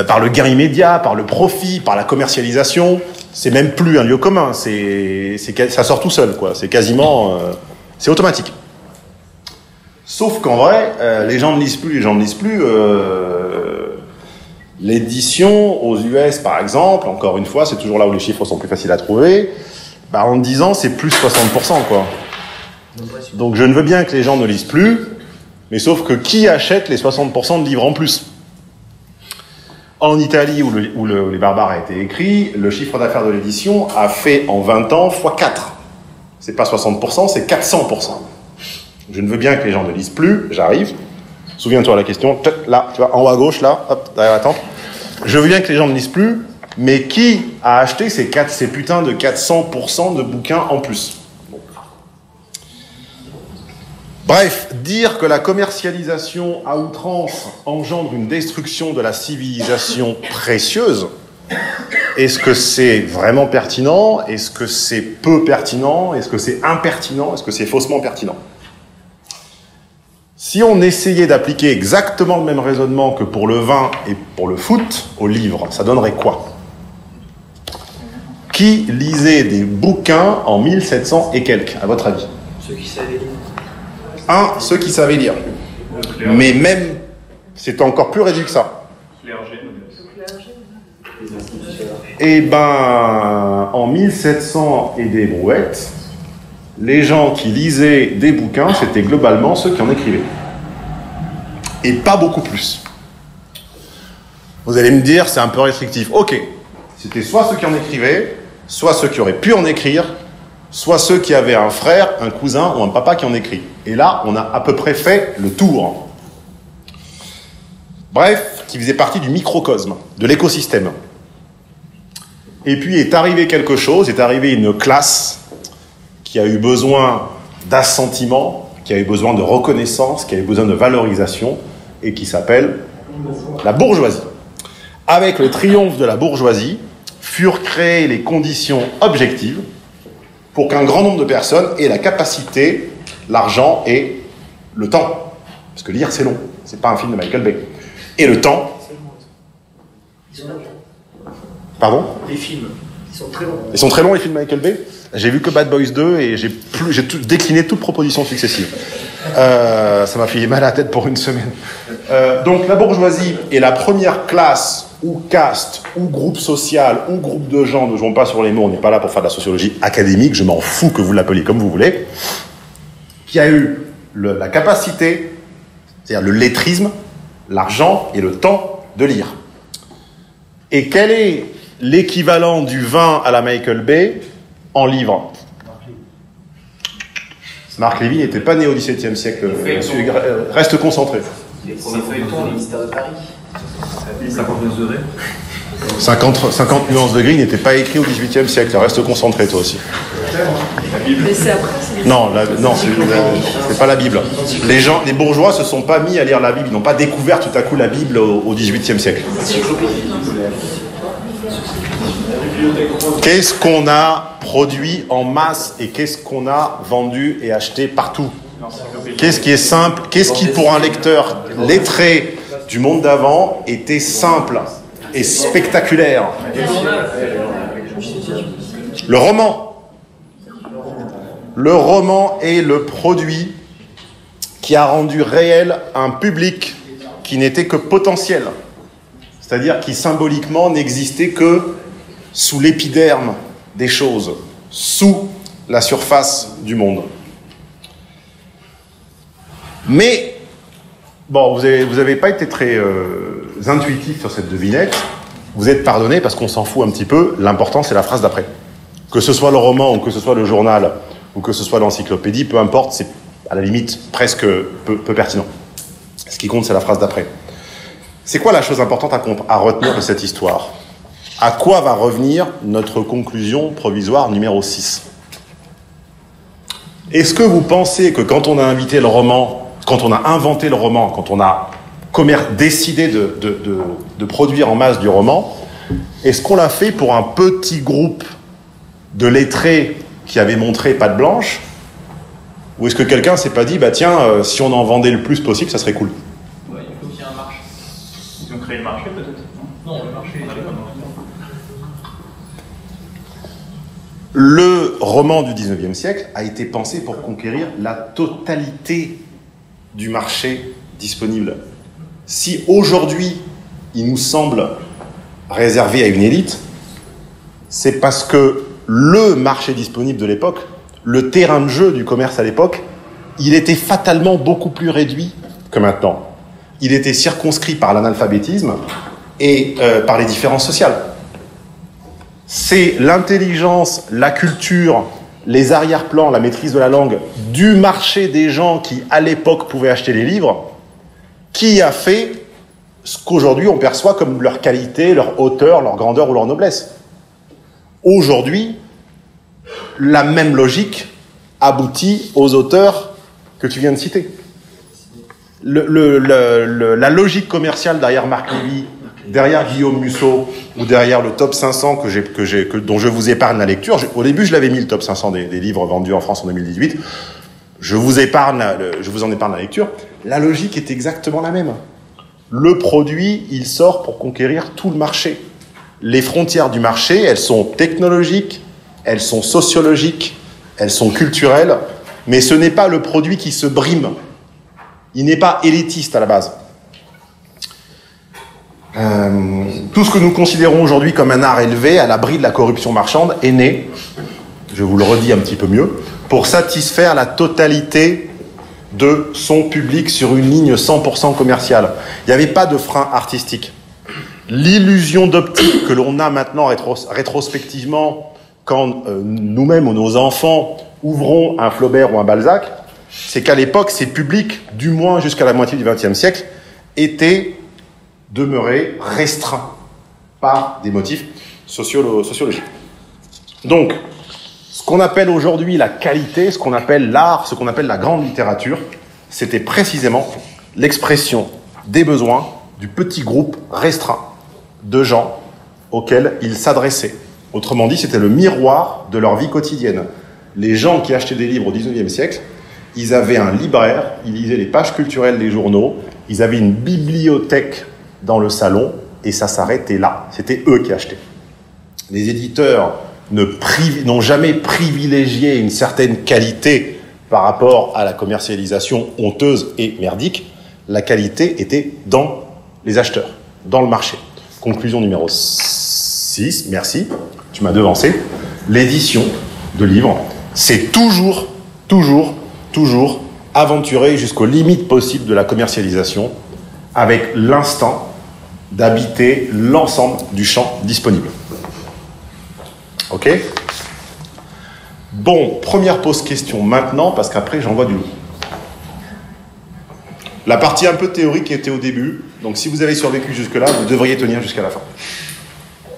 par le gain immédiat, par le profit, par la commercialisation, c'est même plus un lieu commun, ça sort tout seul, quoi. C'est quasiment, c'est automatique. Sauf qu'en vrai, les gens ne lisent plus, l'édition aux US, par exemple, encore une fois, c'est toujours là où les chiffres sont plus faciles à trouver, bah, en 10 ans, c'est plus 60%, quoi. Donc je ne veux bien que les gens ne lisent plus, mais sauf que qui achète les 60% de livres en plus? En Italie, où les barbares a été écrit, le chiffre d'affaires de l'édition a fait en 20 ans x4. C'est pas 60%, c'est 400%. Je ne veux bien que les gens ne lisent plus, j'arrive. Souviens-toi la question, là, tu vois, en haut à gauche, là, hop, derrière la tente. Je veux bien que les gens ne lisent plus, mais qui a acheté ces putains de 400% de bouquins en plus? Bref, dire que la commercialisation à outrance engendre une destruction de la civilisation précieuse, est-ce que c'est vraiment pertinent? Est-ce que c'est peu pertinent? Est-ce que c'est impertinent? Est-ce que c'est faussement pertinent? Si on essayait d'appliquer exactement le même raisonnement que pour le vin et pour le foot au livre, ça donnerait quoi? Qui lisait des bouquins en 1700 et quelques, à votre avis? Ceux qui savaient lire. Ceux qui savaient lire. Mais même, c'est encore plus réduit que ça. Eh ben, en 1700 et des brouettes, les gens qui lisaient des bouquins, c'était globalement ceux qui en écrivaient. Et pas beaucoup plus. Vous allez me dire, c'est un peu restrictif. Ok, c'était soit ceux qui en écrivaient, soit ceux qui auraient pu en écrire, soit ceux qui avaient un frère, un cousin ou un papa qui en écrit. Et là, on a à peu près fait le tour. Bref, qui faisait partie du microcosme, de l'écosystème. Et puis est arrivé quelque chose, est arrivée une classe qui a eu besoin d'assentiment, qui a eu besoin de reconnaissance, qui a eu besoin de valorisation, et qui s'appelle la bourgeoisie. Avec le triomphe de la bourgeoisie, furent créées les conditions objectives pour qu'un grand nombre de personnes aient la capacité, l'argent et le temps. Parce que lire, c'est long. C'est pas un film de Michael Bay. Et le temps... Pardon? Les films, ils sont très longs. Ils sont très longs, les films de Michael Bay? J'ai vu que Bad Boys 2 et j'ai décliné toute proposition successive. Ça m'a fait mal à la tête pour une semaine. Donc la bourgeoisie est la première classe ou caste, ou groupe social, ou groupe de gens, ne jouons pas sur les mots, on n'est pas là pour faire de la sociologie académique, je m'en fous que vous l'appeliez comme vous voulez, qui a eu la capacité, c'est-à-dire le lettrisme, l'argent et le temps de lire. Et quel est l'équivalent du vin à la Michael Bay en livres? Marc Lévy n'était pas né au XVIIe siècle. Reste concentré. Les premiers feuilletons, les mystères de Paris. 50 nuances de gris n'était pas écrit au XVIIIe siècle. Reste concentré, toi aussi. Mais c'est après, non, c'est pas la Bible. Les bourgeois se sont pas mis à lire la Bible. Ils n'ont pas découvert tout à coup la Bible au XVIIIe siècle. Qu'est-ce qu'on a produit en masse et qu'est-ce qu'on a vendu et acheté partout? Qu'est-ce qui est simple? Qu'est-ce qui, pour un lecteur lettré du monde d'avant, était simple et spectaculaire? Le roman. Le roman est le produit qui a rendu réel un public qui n'était que potentiel. C'est-à-dire qui symboliquement n'existait que sous l'épiderme des choses, sous la surface du monde. Mais, bon, vous avez pas été très intuitif sur cette devinette. Vous êtes pardonné parce qu'on s'en fout un petit peu. L'important, c'est la phrase d'après. Que ce soit le roman, ou que ce soit le journal, ou que ce soit l'encyclopédie, peu importe, c'est à la limite presque peu pertinent. Ce qui compte, c'est la phrase d'après. C'est quoi la chose importante à retenir de cette histoire? À quoi va revenir notre conclusion provisoire numéro 6? Est-ce que vous pensez que quand on a invité le roman, quand on a inventé le roman, quand on a décidé de produire en masse du roman, est-ce qu'on l'a fait pour un petit groupe de lettrés qui avaient montré patte blanche? Ou est-ce que quelqu'un s'est pas dit, bah tiens, si on en vendait le plus possible, ça serait cool? Ouais, il faut qu'il y ait un marché. Ils ont créé le marché peut-être? Non, le marché, il pas. Le roman du 19e siècle a été pensé pour conquérir la totalité du marché disponible. Si aujourd'hui, il nous semble réservé à une élite, c'est parce que le marché disponible de l'époque, le terrain de jeu du commerce à l'époque, il était fatalement beaucoup plus réduit que maintenant. Il était circonscrit par l'analphabétisme et par les différences sociales. C'est l'intelligence, la culture, les arrière-plans, la maîtrise de la langue du marché des gens qui, à l'époque, pouvaient acheter les livres, qui a fait ce qu'aujourd'hui on perçoit comme leur qualité, leur hauteur, leur grandeur ou leur noblesse. Aujourd'hui, la même logique aboutit aux auteurs que tu viens de citer. La logique commerciale derrière Marc Lévy, derrière Guillaume Musso ou derrière le top 500 dont je vous épargne la lecture. Au début, je l'avais mis le top 500 des livres vendus en France en 2018. Je vous en épargne la lecture. La logique est exactement la même. Le produit, il sort pour conquérir tout le marché. Les frontières du marché, elles sont technologiques, elles sont sociologiques, elles sont culturelles, mais ce n'est pas le produit qui se brime. Il n'est pas élitiste à la base. Tout ce que nous considérons aujourd'hui comme un art élevé, à l'abri de la corruption marchande, est né, je vous le redis un petit peu mieux, pour satisfaire la totalité de son public sur une ligne 100% commerciale. Il n'y avait pas de frein artistique. L'illusion d'optique que l'on a maintenant rétrospectivement quand nous-mêmes ou nos enfants ouvrons un Flaubert ou un Balzac, c'est qu'à l'époque, ces publics, du moins jusqu'à la moitié du XXe siècle, étaient demeurés restreints par des motifs sociologiques. Donc, ce qu'on appelle aujourd'hui la qualité, ce qu'on appelle l'art, ce qu'on appelle la grande littérature, c'était précisément l'expression des besoins du petit groupe restreint de gens auxquels ils s'adressaient. Autrement dit, c'était le miroir de leur vie quotidienne. Les gens qui achetaient des livres au XIXe siècle, ils avaient un libraire, ils lisaient les pages culturelles des journaux, ils avaient une bibliothèque dans le salon, et ça s'arrêtait là. C'était eux qui achetaient. Les éditeurs n'ont jamais privilégié une certaine qualité par rapport à la commercialisation honteuse et merdique. La qualité était dans les acheteurs, dans le marché. Conclusion numéro 6, merci, tu m'as devancé. L'édition de livres, c'est toujours aventurer jusqu'aux limites possibles de la commercialisation, avec l'instinct d'habiter l'ensemble du champ disponible. Ok? Bon, première pause question maintenant, parce qu'après j'envoie du loup. La partie un peu théorique était au début, donc si vous avez survécu jusque-là, vous devriez tenir jusqu'à la fin.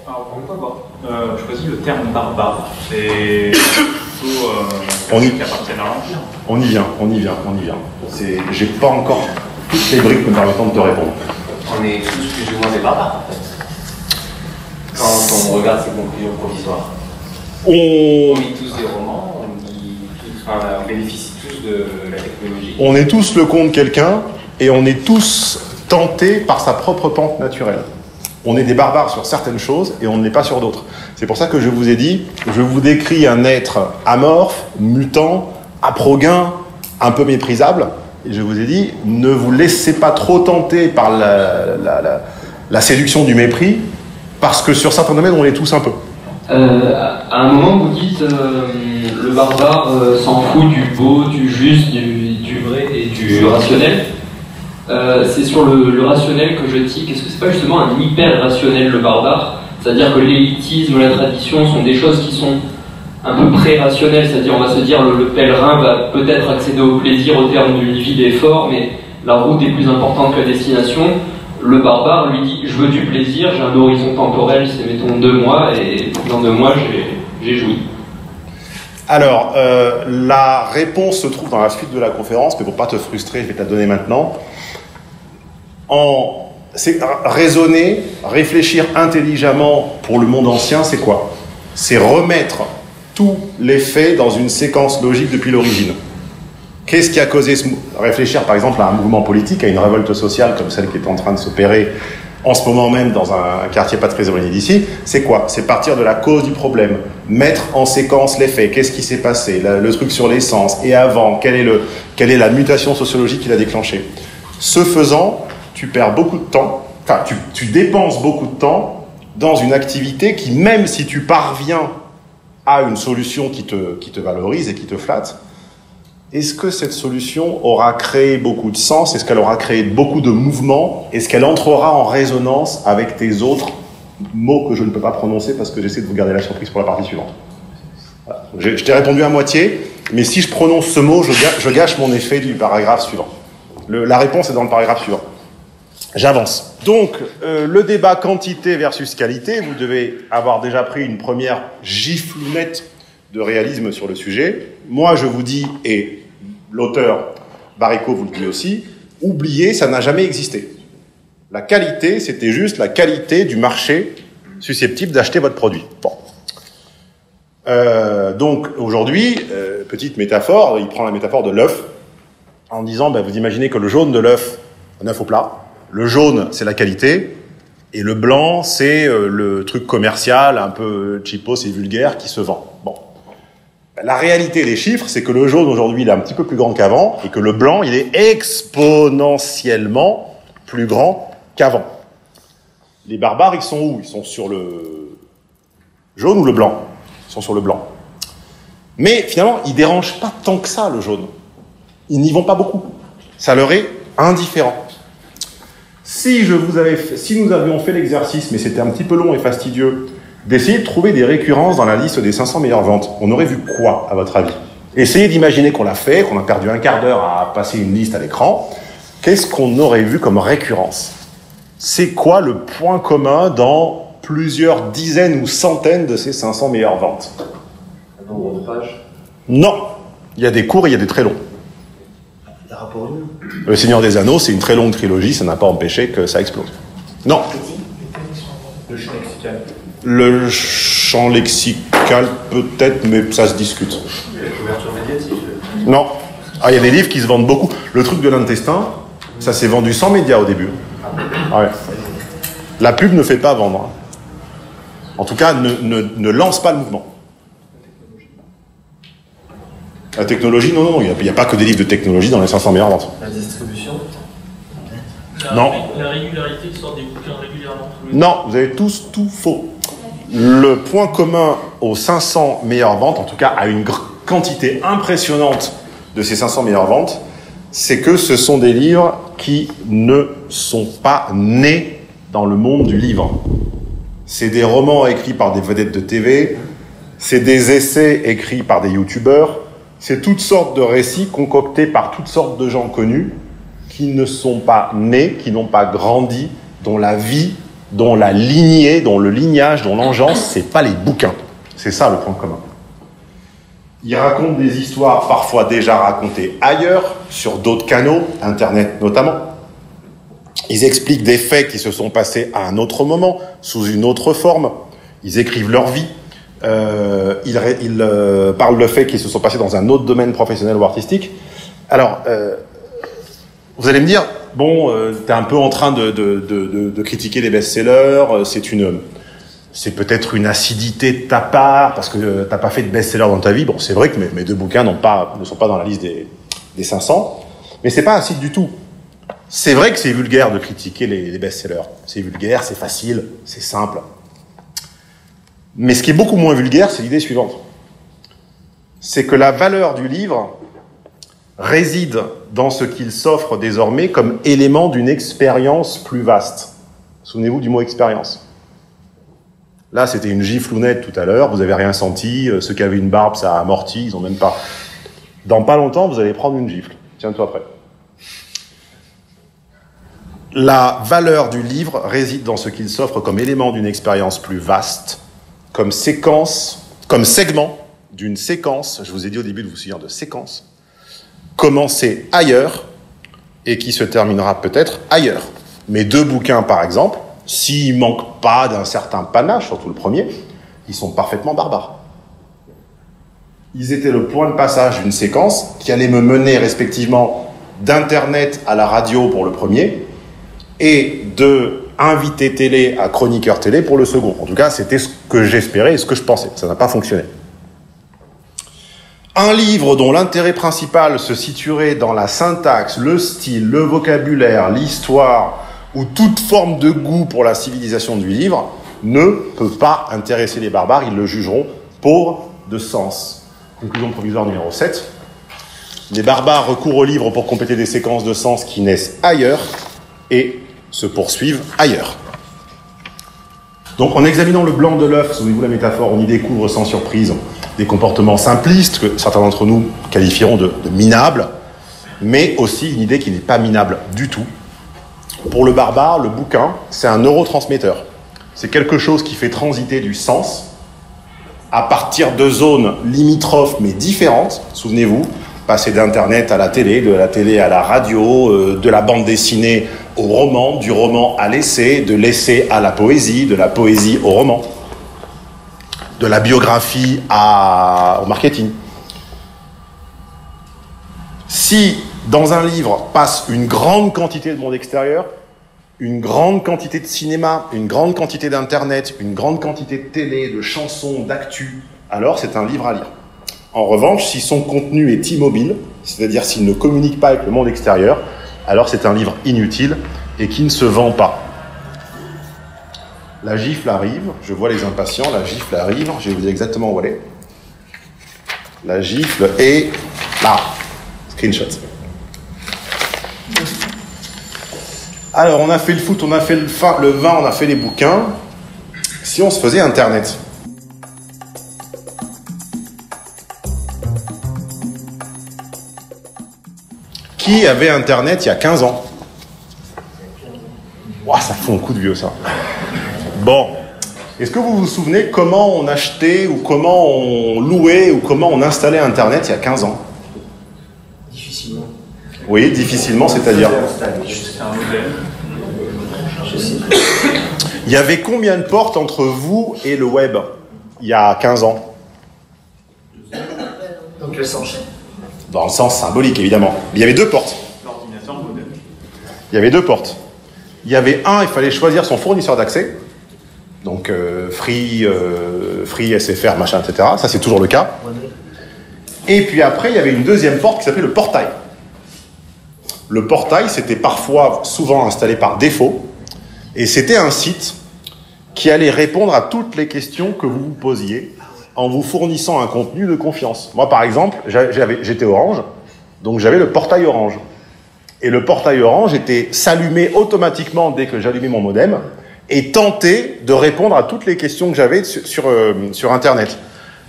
Alors pourquoi pas choisis le terme barbare. C'est plutôt qui appartiennent à l'Empire. On y vient. J'ai pas encore toutes les briques me permettant de te répondre. On est tous plus ou moins des barbares, en fait. Quand on regarde ces conclusions provisoires. On lit tous des romans, on bénéficie tous de la technologie. On est tous le con de quelqu'un et on est tous tentés par sa propre pente naturelle. On est des barbares sur certaines choses et on ne l'est pas sur d'autres. C'est pour ça que je vous ai dit, je vous décris un être amorphe, mutant, aproguin, un peu méprisable. Et je vous ai dit, ne vous laissez pas trop tenter par la séduction du mépris, parce que sur certains domaines, on l'est tous un peu. À un moment, vous dites le barbare s'en fout du beau, du juste, du vrai et du rationnel. C'est sur le rationnel que je tique. Est-ce que c'est pas justement un hyper rationnel, le barbare? C'est-à-dire que l'élitisme, la tradition sont des choses qui sont un peu pré-rationnelles, c'est-à-dire on va se dire le pèlerin va peut-être accéder au plaisir au terme d'une vie d'effort, mais la route est plus importante que la destination. Le barbare lui dit je veux du plaisir, j'ai un horizon temporel, c'est mettons 2 mois, et dans 2 mois j'ai joui. Alors, la réponse se trouve dans la suite de la conférence, mais pour pas te frustrer, je vais te la donner maintenant. C'est raisonner, réfléchir intelligemment pour le monde ancien, c'est quoi? C'est remettre tous les faits dans une séquence logique depuis l'origine. Qu'est-ce qui a causé réfléchir par exemple à un mouvement politique, à une révolte sociale comme celle qui est en train de s'opérer en ce moment même dans un quartier pas très éloigné d'ici? C'est quoi? C'est partir de la cause du problème, mettre en séquence les faits. Qu'est-ce qui s'est passé? Le truc sur l'essence, et avant, quelle est la mutation sociologique qui l'a déclenché? Ce faisant, tu perds beaucoup de temps, enfin tu dépenses beaucoup de temps dans une activité qui, même si tu parviens à une solution qui te valorise et qui te flatte, est-ce que cette solution aura créé beaucoup de sens? Est-ce qu'elle aura créé beaucoup de mouvements? Est-ce qu'elle entrera en résonance avec tes autres mots que je ne peux pas prononcer parce que j'essaie de vous garder la surprise pour la partie suivante? Voilà. Je t'ai répondu à moitié, mais si je prononce ce mot, je gâche mon effet du paragraphe suivant. La réponse est dans le paragraphe suivant. J'avance. Donc, le débat quantité versus qualité, vous devez avoir déjà pris une première giflounette de réalisme sur le sujet. Moi, je vous dis, et l'auteur Barico vous le dit aussi, oubliez, ça n'a jamais existé. La qualité, c'était juste la qualité du marché susceptible d'acheter votre produit. Bon. Donc, aujourd'hui, petite métaphore, il prend la métaphore de l'œuf, en disant, vous imaginez que le jaune de l'œuf, un œuf au plat, le jaune, c'est la qualité, et le blanc, c'est le truc commercial, un peu cheapos et vulgaire, qui se vend. Bon. La réalité des chiffres, c'est que le jaune, aujourd'hui, il est un petit peu plus grand qu'avant, et que le blanc, il est exponentiellement plus grand qu'avant. Les barbares, ils sont où? Ils sont sur le jaune ou le blanc? Ils sont sur le blanc. Mais finalement, ils dérangent pas tant que ça, le jaune. Ils n'y vont pas beaucoup. Ça leur est indifférent. Si nous avions fait l'exercice, mais c'était un petit peu long et fastidieux, d'essayer de trouver des récurrences dans la liste des 500 meilleures ventes, on aurait vu quoi, à votre avis? Essayez d'imaginer qu'on l'a fait, qu'on a perdu un quart d'heure à passer une liste à l'écran. Qu'est-ce qu'on aurait vu comme récurrence? C'est quoi le point commun dans plusieurs dizaines ou centaines de ces 500 meilleures ventes? Un nombre de pages? Non. Il y a des courts et il y a des très longs. Le Seigneur des Anneaux, c'est une très longue trilogie, ça n'a pas empêché que ça explose. Non. Le champ lexical. Le champ lexical, peut-être, mais ça se discute. La couverture médiatique. Non. Ah, il y a des livres qui se vendent beaucoup. Le truc de l'intestin, ça s'est vendu sans médias au début. Ouais. La pub ne fait pas vendre. En tout cas, ne lance pas le mouvement. La technologie, non, il n'y a pas que des livres de technologie dans les 500 meilleures ventes. La distribution? Non. La régularité, ils sortent des bouquins régulièrement. Non, vous avez tous tout faux. Le point commun aux 500 meilleures ventes, en tout cas à une quantité impressionnante de ces 500 meilleures ventes, c'est que ce sont des livres qui ne sont pas nés dans le monde du livre. C'est des romans écrits par des vedettes de TV, c'est des essais écrits par des youtubeurs, c'est toutes sortes de récits concoctés par toutes sortes de gens connus qui ne sont pas nés, qui n'ont pas grandi, dont la vie, dont la lignée, dont le lignage, dont l'engeance, c'est pas les bouquins. C'est ça le point commun. Ils racontent des histoires parfois déjà racontées ailleurs, sur d'autres canaux, Internet notamment. Ils expliquent des faits qui se sont passés à un autre moment, sous une autre forme. Ils écrivent leur vie. Ils parlent de faits qui se sont passés dans un autre domaine professionnel ou artistique. Alors, vous allez me dire, bon, t'es un peu en train de critiquer les best-sellers, c'est peut-être une acidité de ta part, parce que t'as pas fait de best-seller dans ta vie. Bon, c'est vrai que mes 2 bouquins ne sont pas dans la liste des 500, mais c'est pas acide du tout. C'est vrai que c'est vulgaire de critiquer les best-sellers. C'est vulgaire, c'est facile, c'est simple. Mais ce qui est beaucoup moins vulgaire, c'est l'idée suivante. C'est que la valeur du livre réside dans ce qu'il s'offre désormais comme élément d'une expérience plus vaste. Souvenez-vous du mot expérience. Là, c'était une giflounette tout à l'heure, vous avez rien senti, ceux qui avaient une barbe, ça a amorti, ils ont même pas... Dans pas longtemps, vous allez prendre une gifle. Tiens-toi prêt. La valeur du livre réside dans ce qu'il s'offre comme élément d'une expérience plus vaste, comme séquence, comme segment d'une séquence, je vous ai dit au début de vous souvenir de séquence, commencée ailleurs et qui se terminera peut-être ailleurs. Mes 2 bouquins, par exemple, s'ils manquent pas d'un certain panache, surtout le premier, ils sont parfaitement barbares. Ils étaient le point de passage d'une séquence qui allait me mener respectivement d'Internet à la radio pour le premier et de invité télé à chroniqueur télé pour le second. En tout cas, c'était ce que j'espérais et ce que je pensais. Ça n'a pas fonctionné. Un livre dont l'intérêt principal se situerait dans la syntaxe, le style, le vocabulaire, l'histoire ou toute forme de goût pour la civilisation du livre ne peut pas intéresser les barbares. Ils le jugeront pauvre de sens. Conclusion provisoire numéro 7. Les barbares recourent au livre pour compléter des séquences de sens qui naissent ailleurs et se poursuivent ailleurs. Donc en examinant le blanc de l'œuf, souvenez-vous la métaphore, on y découvre sans surprise des comportements simplistes que certains d'entre nous qualifieront de minables, mais aussi une idée qui n'est pas minable du tout. Pour le barbare, le bouquin, c'est un neurotransmetteur. C'est quelque chose qui fait transiter du sens à partir de zones limitrophes mais différentes. Souvenez-vous, passer d'Internet à la télé, de la télé à la radio, de la bande dessinée au roman, du roman à l'essai, de l'essai à la poésie, de la poésie au roman, de la biographie au marketing. Si dans un livre passe une grande quantité de monde extérieur, une grande quantité de cinéma, une grande quantité d'Internet, une grande quantité de télé, de chansons, d'actu, alors c'est un livre à lire. En revanche, si son contenu est immobile, c'est-à-dire s'il ne communique pas avec le monde extérieur, alors c'est un livre inutile et qui ne se vend pas. La gifle arrive, je vois les impatients, la gifle arrive, je vais vous dire exactement où elle est. La gifle est là. Screenshot. Alors, on a fait le foot, on a fait le vin, on a fait les bouquins. Si on se faisait Internet. Qui avait Internet il y a 15 ans? Ouah, ça fout un coup de vieux, ça. Bon. Est-ce que vous vous souvenez comment on achetait, ou comment on louait, ou comment on installait Internet il y a 15 ans? Difficilement. Oui, difficilement, c'est-à-dire? C'est un modèle. Il y avait combien de portes entre vous et le web il y a 15 ans? Donc le sens. Dans le sens symbolique, évidemment. Il y avait 2 portes. L'ordinateur modèle. Il y avait 2 portes. Il y avait il fallait choisir son fournisseur d'accès. Donc Free, SFR, machin, etc. Ça, c'est toujours le cas. Et puis après, il y avait une deuxième porte qui s'appelait le portail. Le portail, c'était souvent installé par défaut. Et c'était un site qui allait répondre à toutes les questions que vous vous posiez en vous fournissant un contenu de confiance. Moi, par exemple, j'étais Orange, donc j'avais le portail Orange. Et le portail Orange s'allumait automatiquement dès que j'allumais mon modem et tentait de répondre à toutes les questions que j'avais sur Internet.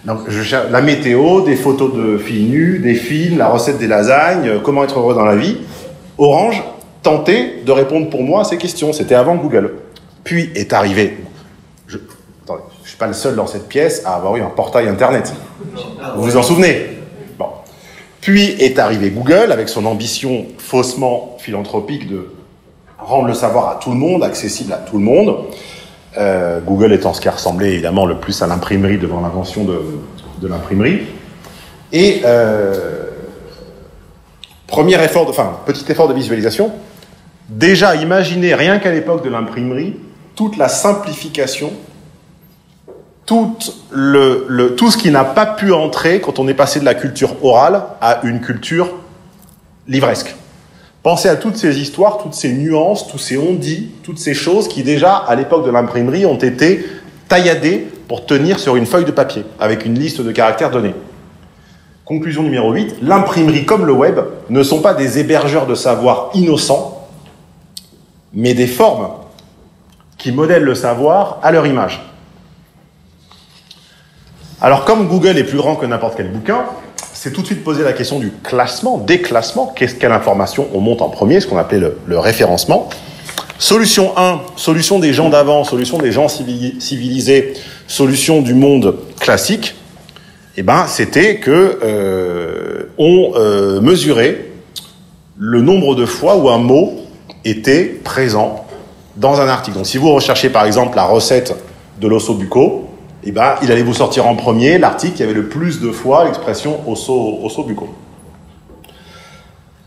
Donc, la météo, des photos de filles nues, des films, la recette des lasagnes, comment être heureux dans la vie. Orange tentait de répondre pour moi à ces questions. C'était avant Google. Puis est arrivé... Attendez, je ne suis pas le seul dans cette pièce à avoir eu un portail Internet. Vous vous en souvenez? Bon. Puis est arrivé Google avec son ambition faussement philanthropique de rendre le savoir à tout le monde, accessible à tout le monde. Google étant ce qui ressemblait évidemment le plus à l'imprimerie devant l'invention de l'imprimerie. Et petit effort de visualisation. Déjà, imaginez rien qu'à l'époque de l'imprimerie, toute la simplification, tout ce qui n'a pas pu entrer quand on est passé de la culture orale à une culture livresque. Pensez à toutes ces histoires, toutes ces nuances, tous ces on-dit, toutes ces choses qui déjà, à l'époque de l'imprimerie, ont été tailladées pour tenir sur une feuille de papier, avec une liste de caractères donnés. Conclusion numéro 8, l'imprimerie comme le web ne sont pas des hébergeurs de savoir innocents, mais des formes qui modèlent le savoir à leur image. Alors, comme Google est plus grand que n'importe quel bouquin, c'est tout de suite poser la question du classement, des classements. Quelle information on monte en premier, ce qu'on appelait le référencement. Solution 1, solution des gens d'avant, solution des gens civilisés, solution du monde classique. Eh ben, c'était que on mesurait le nombre de fois où un mot était présent dans un article. Donc, si vous recherchez par exemple la recette de l'osso-bucco, eh ben, il allait vous sortir en premier l'article qui avait le plus de fois l'expression osso-bucco.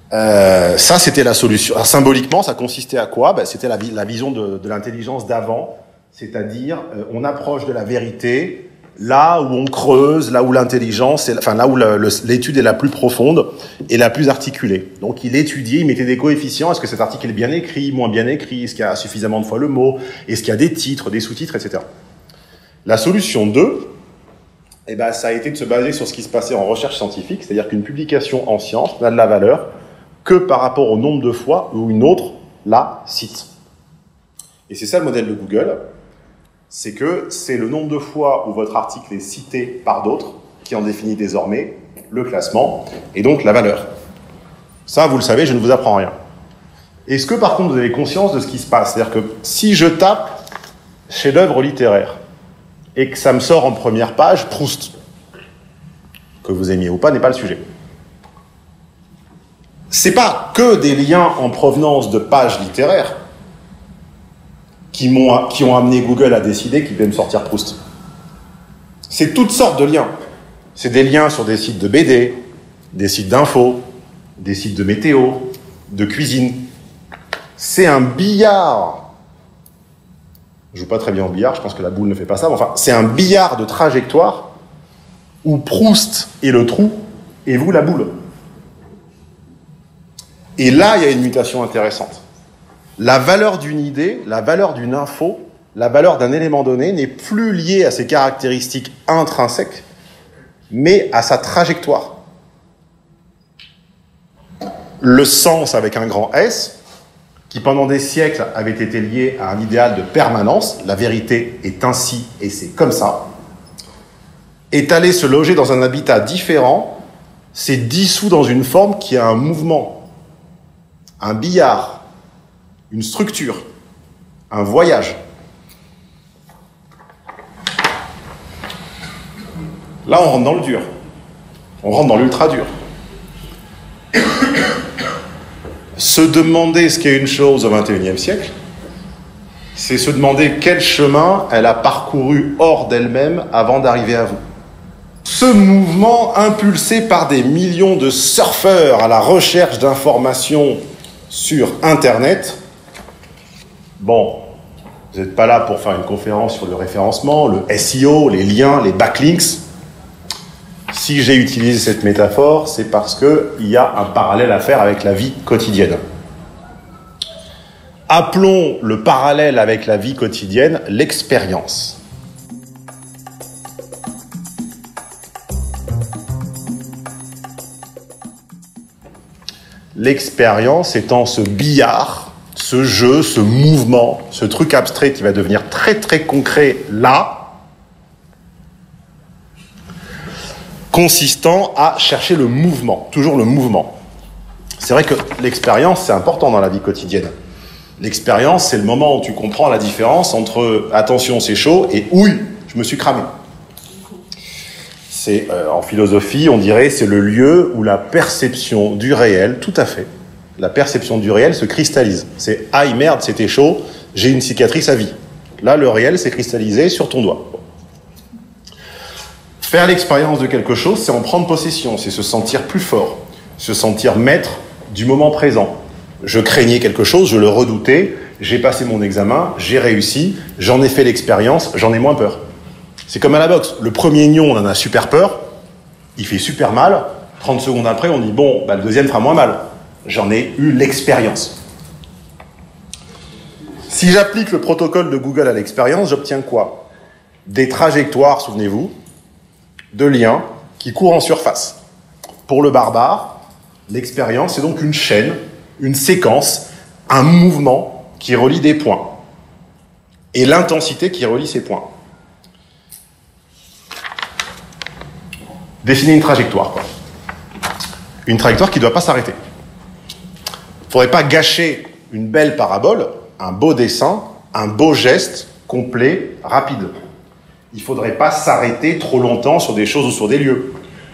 Ça, c'était la solution. Alors, symboliquement, ça consistait à quoi? C'était la vision de l'intelligence d'avant, c'est-à-dire on approche de la vérité là où on creuse, là où l'intelligence, là où l'étude est la plus profonde et la plus articulée. Donc, il étudiait, il mettait des coefficients. Est-ce que cet article est bien écrit, moins bien écrit? Est-ce qu'il y a suffisamment de fois le mot? Est-ce qu'il y a des titres, des sous-titres, etc. La solution 2, eh ben, ça a été de se baser sur ce qui se passait en recherche scientifique, c'est-à-dire qu'une publication en sciences n'a de la valeur que par rapport au nombre de fois où une autre la cite. Et c'est ça le modèle de Google, c'est que c'est le nombre de fois où votre article est cité par d'autres qui en définit désormais le classement et donc la valeur. Ça, vous le savez, je ne vous apprends rien. Est-ce que par contre vous avez conscience de ce qui se passe? C'est-à-dire que si je tape chef-d'œuvre littéraire, et que ça me sort en première page, Proust. Que vous aimiez ou pas n'est pas le sujet. C'est pas que des liens en provenance de pages littéraires qui ont amené Google à décider qu'il devait me sortir Proust. C'est toutes sortes de liens. C'est des liens sur des sites de BD, des sites d'infos, des sites de météo, de cuisine. C'est un billard. Je joue pas très bien au billard, je pense que la boule ne fait pas ça, mais enfin, c'est un billard de trajectoire où Proust est le trou et vous la boule. Et là, il y a une mutation intéressante. La valeur d'une idée, la valeur d'une info, la valeur d'un élément donné n'est plus liée à ses caractéristiques intrinsèques, mais à sa trajectoire. Le sens avec un grand S, qui pendant des siècles avait été lié à un idéal de permanence, la vérité est ainsi et c'est comme ça, est allé se loger dans un habitat différent, s'est dissous dans une forme qui a un mouvement, un billard, une structure, un voyage. Là, on rentre dans le dur, on rentre dans l'ultra dur. Se demander ce qu'est une chose au XXIe siècle, c'est se demander quel chemin elle a parcouru hors d'elle-même avant d'arriver à vous. Ce mouvement impulsé par des millions de surfeurs à la recherche d'informations sur Internet, bon, vous n'êtes pas là pour faire une conférence sur le référencement, le SEO, les liens, les backlinks. Si j'ai utilisé cette métaphore, c'est parce qu'il y a un parallèle à faire avec la vie quotidienne. Appelons le parallèle avec la vie quotidienne l'expérience. L'expérience étant ce billard, ce jeu, ce mouvement, ce truc abstrait qui va devenir très très concret là, consistant à chercher le mouvement, toujours le mouvement. C'est vrai que l'expérience, c'est important dans la vie quotidienne. L'expérience, c'est le moment où tu comprends la différence entre « attention, c'est chaud » et « ouille, je me suis cramé ». C'est, en philosophie, on dirait, c'est le lieu où la perception du réel, tout à fait, la perception du réel se cristallise. C'est « aïe, merde, c'était chaud, j'ai une cicatrice à vie ». Là, le réel s'est cristallisé sur ton doigt. Faire l'expérience de quelque chose, c'est en prendre possession, c'est se sentir plus fort, se sentir maître du moment présent. Je craignais quelque chose, je le redoutais, j'ai passé mon examen, j'ai réussi, j'en ai fait l'expérience, j'en ai moins peur. C'est comme à la boxe. Le premier nion, on en a super peur, il fait super mal, 30 secondes après, on dit bon, bah, le deuxième fera moins mal. J'en ai eu l'expérience. Si j'applique le protocole de Google à l'expérience, j'obtiens quoi? Des trajectoires, souvenez-vous, de liens qui courent en surface. Pour le barbare, l'expérience, c'est donc une chaîne, une séquence, un mouvement qui relie des points. Et l'intensité qui relie ces points. Dessiner une trajectoire, quoi. Une trajectoire qui ne doit pas s'arrêter. Il ne faudrait pas gâcher une belle parabole, un beau dessin, un beau geste, complet, rapide. Il ne faudrait pas s'arrêter trop longtemps sur des choses ou sur des lieux.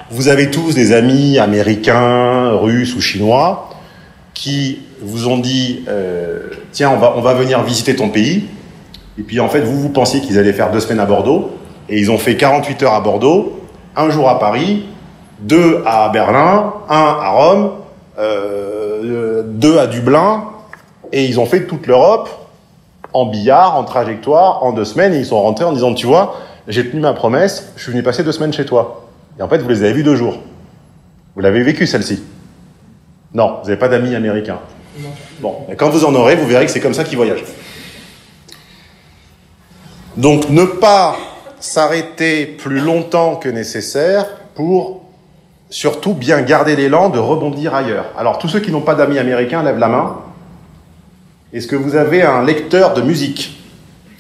Vous avez tous des amis américains, russes ou chinois qui vous ont dit tiens, on va venir visiter ton pays. Et puis en fait, vous pensiez qu'ils allaient faire 2 semaines à Bordeaux. Et ils ont fait 48 heures à Bordeaux, 1 jour à Paris, 2 à Berlin, 1 à Rome, 2 à Dublin. Et ils ont fait toute l'Europe en billard, en trajectoire, en 2 semaines. Et ils sont rentrés en disant, tu vois, j'ai tenu ma promesse, je suis venu passer 2 semaines chez toi. Et en fait, vous les avez vus 2 jours. Vous l'avez vécu, celle-ci? Non, vous n'avez pas d'amis américains. Non. Bon, et quand vous en aurez, vous verrez que c'est comme ça qu'ils voyagent. Donc, ne pas s'arrêter plus longtemps que nécessaire pour surtout bien garder l'élan de rebondir ailleurs. Alors, tous ceux qui n'ont pas d'amis américains, lèvent la main. Est-ce que vous avez un lecteur de musique?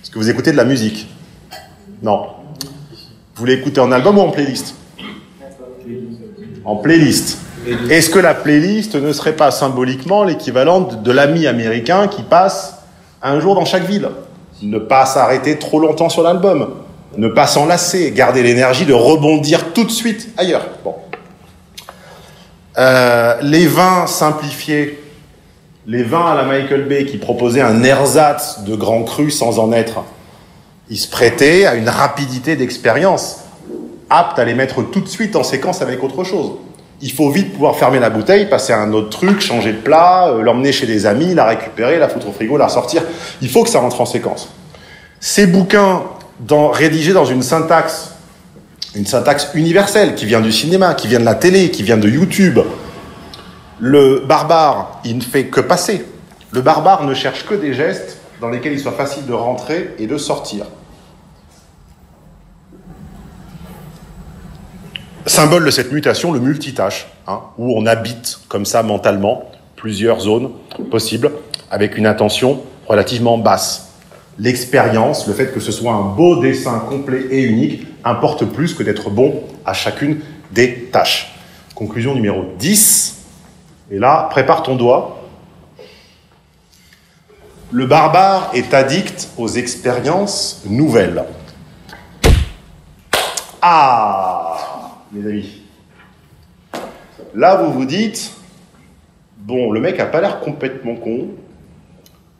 Est-ce que vous écoutez de la musique? Non. Vous voulez écouter en album ou en playlist? En playlist. Est-ce que la playlist ne serait pas symboliquement l'équivalent de l'ami américain qui passe 1 jour dans chaque ville? Ne pas s'arrêter trop longtemps sur l'album. Ne pas s'enlacer. Garder l'énergie de rebondir tout de suite ailleurs. Bon. Les vins simplifiés, les vins à la Michael Bay qui proposaient un ersatz de grand cru sans en être, ils se prêtaient à une rapidité d'expérience, apte à les mettre tout de suite en séquence avec autre chose. Il faut vite pouvoir fermer la bouteille, passer à un autre truc, changer de plat, l'emmener chez des amis, la récupérer, la foutre au frigo, la ressortir. Il faut que ça rentre en séquence. Ces bouquins rédigés dans une syntaxe universelle, qui vient du cinéma, qui vient de la télé, qui vient de YouTube. Le barbare, il ne fait que passer. Le barbare ne cherche que des gestes dans lesquels il soit facile de rentrer et de sortir. Symbole de cette mutation, le multitâche, où on habite comme ça mentalement plusieurs zones possibles avec une attention relativement basse. L'expérience, le fait que ce soit un beau dessin complet et unique, importe plus que d'être bon à chacune des tâches. Conclusion numéro 10. Et là, prépare ton doigt. Le barbare est addict aux expériences nouvelles. Ah, mes amis. Là, vous vous dites, bon, le mec a pas l'air complètement con.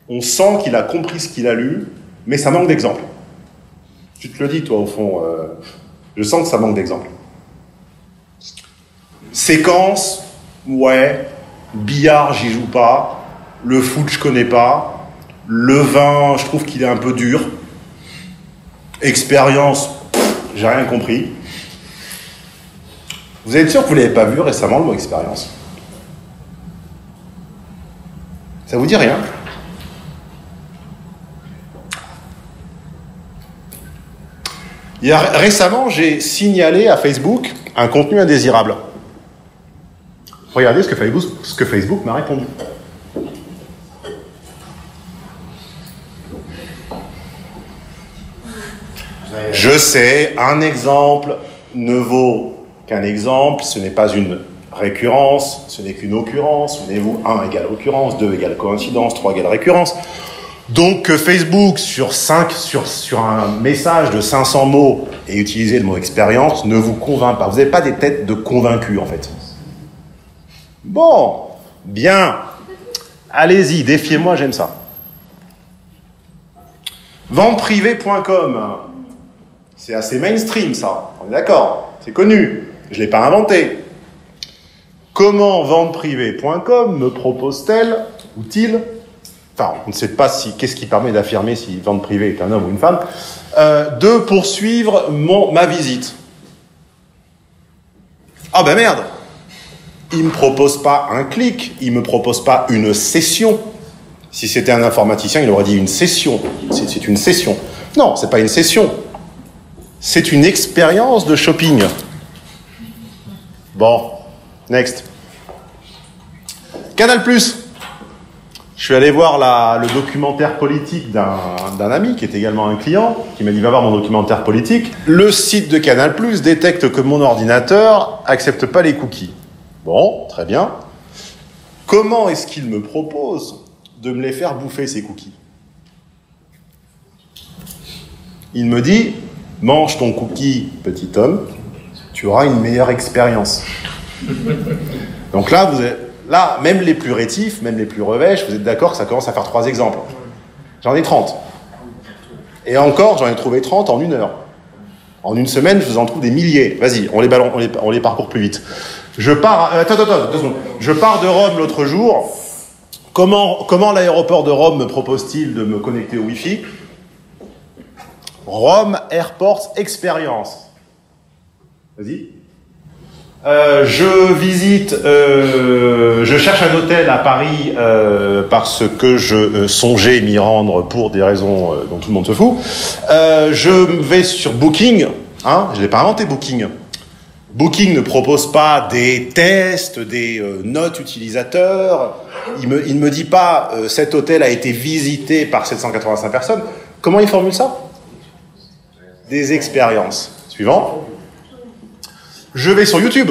On sent qu'il a compris ce qu'il a lu, mais ça manque d'exemples. Tu te le dis, toi, au fond. Je sens que ça manque d'exemples. Séquence, ouais. Billard, j'y joue pas. Le foot, je connais pas. Le vin, je trouve qu'il est un peu dur. Expérience, j'ai rien compris. Vous êtes sûr que vous l'avez pas vu récemment, le mot expérience? Ça vous dit rien? Récemment, j'ai signalé à Facebook un contenu indésirable. Regardez ce que Facebook m'a répondu. Je sais, un exemple ne vaut qu'un exemple, ce n'est pas une récurrence, ce n'est qu'une occurrence. Souvenez-vous, 1 égale occurrence, 2 égale coïncidence, 3 égale récurrence. Donc que Facebook, sur un message de 500 mots, ait utilisé le mot expérience, ne vous convainc pas. Vous n'avez pas des têtes de convaincus, en fait. Bon, bien. Allez-y, défiez-moi, j'aime ça. Venteprivée.com. C'est assez mainstream, ça. On est d'accord. C'est connu. Je ne l'ai pas inventé. Comment venteprivée.com me propose-t-elle, ou-t-il, enfin, on ne sait pas qu'est-ce qui permet d'affirmer si vente privée est un homme ou une femme, de poursuivre ma visite. Ah ben merde! Il ne me propose pas un clic, il ne me propose pas une session. Si c'était un informaticien, il aurait dit une session. C'est une session. Non, c'est pas une session. C'est une expérience de shopping. Bon, next. Canal+. Je suis allé voir le documentaire politique d'un ami qui est également un client, qui m'a dit « Va voir mon documentaire politique ». Le site de Canal+ détecte que mon ordinateur n'accepte pas les cookies. Bon, très bien. Comment est-ce qu'il me propose de me les faire bouffer, ces cookies? Il me dit « Mange ton cookie, petit homme, tu auras une meilleure expérience. » Donc là, même les plus rétifs, même les plus revêches, vous êtes d'accord que ça commence à faire 3 exemples. J'en ai 30. Et encore, j'en ai trouvé 30 en 1 heure. En 1 semaine, je vous en trouve des milliers. Vas-y, on les parcourt plus vite. Attends, 2 secondes. Je pars de Rome l'autre jour. Comment l'aéroport de Rome me propose-t-il de me connecter au Wi-Fi? Rome Airport Experience. Vas-y. Je cherche un hôtel à Paris parce que je songeais m'y rendre pour des raisons dont tout le monde se fout. Je vais sur Booking. Je l'ai pas inventé, Booking. Booking ne propose pas des tests, des notes utilisateurs. Il me dit pas cet hôtel a été visité par 785 personnes. Comment il formule ça? Des expériences. Suivant. Je vais sur YouTube.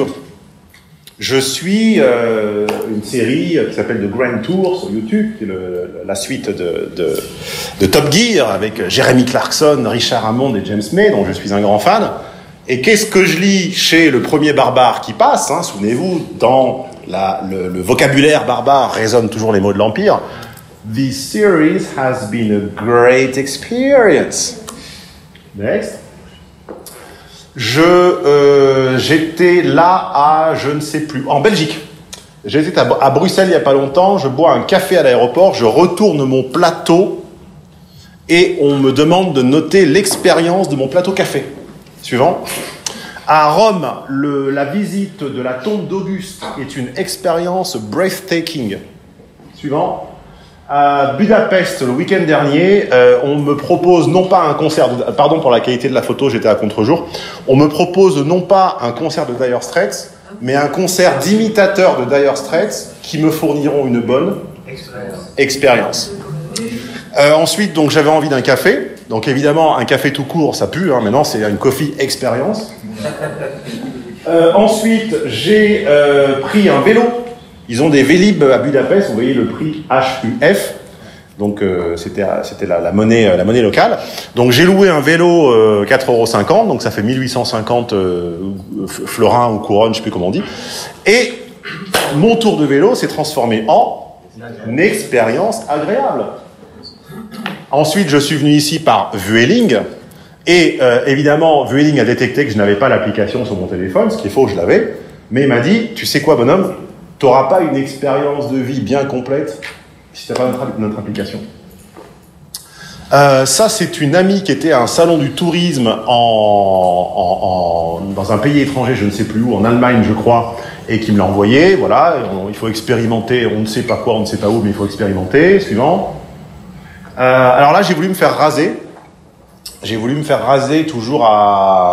Je suis une série qui s'appelle The Grand Tour sur YouTube, qui est la suite de Top Gear avec Jeremy Clarkson, Richard Hammond et James May, dont je suis un grand fan. Et qu'est-ce que je lis chez le premier barbare qui passe, souvenez-vous, dans le vocabulaire barbare résonnent toujours les mots de l'Empire. This series has been a great experience. Next. J'étais là je ne sais plus, en Belgique. J'étais à Bruxelles il n'y a pas longtemps, je bois un café à l'aéroport, je retourne mon plateau et on me demande de noter l'expérience de mon plateau café. Suivant. À Rome, la visite de la tombe d'Auguste est une expérience breathtaking. Suivant. À Budapest, le week-end dernier, on me propose non pas un concert, pardon pour la qualité de la photo, j'étais à contre-jour, on me propose non pas un concert de Dire Straits, mais un concert d'imitateurs de Dire Straits qui me fourniront une bonne expérience. Ensuite, donc j'avais envie d'un café, donc évidemment un café tout court, ça pue, maintenant c'est une coffee expérience. Ensuite, j'ai pris un vélo. Ils ont des Vélib à Budapest, vous voyez le prix HUF, donc c'était la monnaie locale. Donc j'ai loué un vélo 4,50 €, donc ça fait 1850 florins ou couronnes, je sais plus comment on dit. Et mon tour de vélo s'est transformé en une expérience agréable. Ensuite, je suis venu ici par Vueling, et évidemment, Vueling a détecté que je n'avais pas l'application sur mon téléphone, ce qui est faux, je l'avais, mais il m'a dit, tu sais quoi, bonhomme, tu n'auras pas une expérience de vie bien complète si tu n'as pas notre application. Ça, c'est une amie qui était à un salon du tourisme dans un pays étranger, je ne sais plus où, en Allemagne, je crois, et qui me l'a envoyé. Voilà, il faut expérimenter, on ne sait pas quoi, on ne sait pas où, mais il faut expérimenter. Suivant. Alors là, j'ai voulu me faire raser. J'ai voulu me faire raser toujours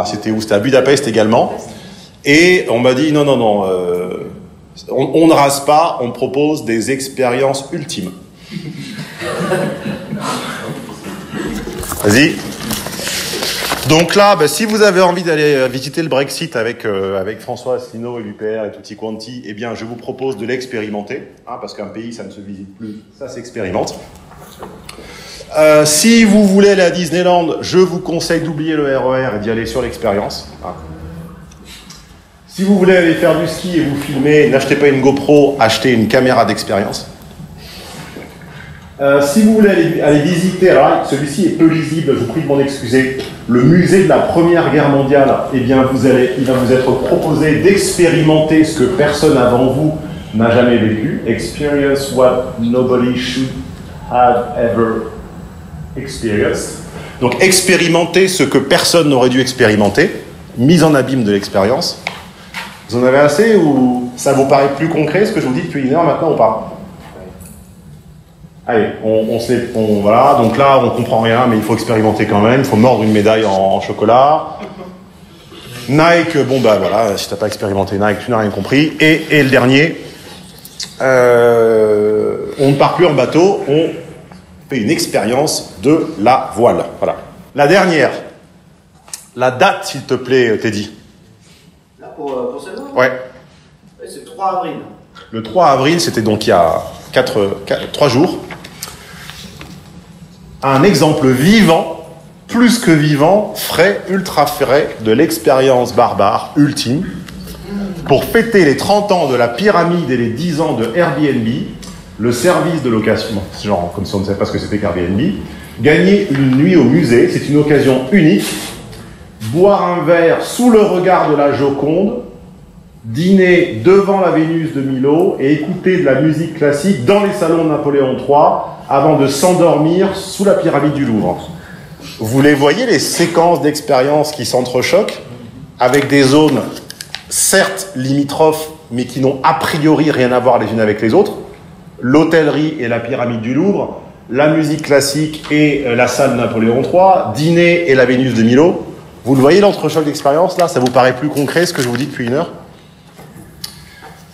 c'était où? C'était à Budapest également. Et on m'a dit, non, On ne rase pas, on propose des expériences ultimes. Vas-y. Donc là, si vous avez envie d'aller visiter le Brexit avec François Asselineau et l'UPR et tutti quanti, eh bien, je vous propose de l'expérimenter, parce qu'un pays, ça ne se visite plus, ça s'expérimente. Si vous voulez aller à Disneyland, je vous conseille d'oublier le RER et d'y aller sur l'expérience. Si vous voulez aller faire du ski et vous filmer, n'achetez pas une GoPro, achetez une caméra d'expérience. Si vous voulez aller visiter, alors celui-ci est peu lisible, je vous prie de m'en excuser, le musée de la Première Guerre mondiale, eh bien il va vous être proposé d'expérimenter ce que personne avant vous n'a jamais vécu. Experience what nobody should have ever experienced. Donc expérimenter ce que personne n'aurait dû expérimenter, mise en abîme de l'expérience. Vous en avez assez ou ça vous paraît plus concret ce que je vous dis depuis une heure maintenant ou pas? Allez, voilà, donc là on comprend rien, mais il faut expérimenter quand même, il faut mordre une médaille en chocolat. Nike, voilà, si t'as pas expérimenté Nike, tu n'as rien compris. Et le dernier, on ne part plus en bateau, on fait une expérience de la voile. Voilà. La dernière, la date s'il te plaît, Teddy. Là pour ce mois? Ouais. C'est le 3 avril. Le 3 avril, c'était donc il y a 3 jours. Un exemple vivant, plus que vivant, frais, ultra frais, de l'expérience barbare ultime, pour fêter les 30 ans de la pyramide et les 10 ans de Airbnb, le service de location, genre comme si on ne savait pas ce que c'était qu'Airbnb, gagner une nuit au musée, c'est une occasion unique, boire un verre sous le regard de la Joconde, dîner devant la Vénus de Milo et écouter de la musique classique dans les salons de Napoléon III avant de s'endormir sous la pyramide du Louvre. Vous les voyez, les séquences d'expériences qui s'entrechoquent avec des zones certes limitrophes mais qui n'ont a priori rien à voir les unes avec les autres. L'hôtellerie et la pyramide du Louvre, la musique classique et la salle de Napoléon III, dîner et la Vénus de Milo. Vous le voyez l'entrechoc d'expérience là? Ça vous paraît plus concret ce que je vous dis depuis une heure?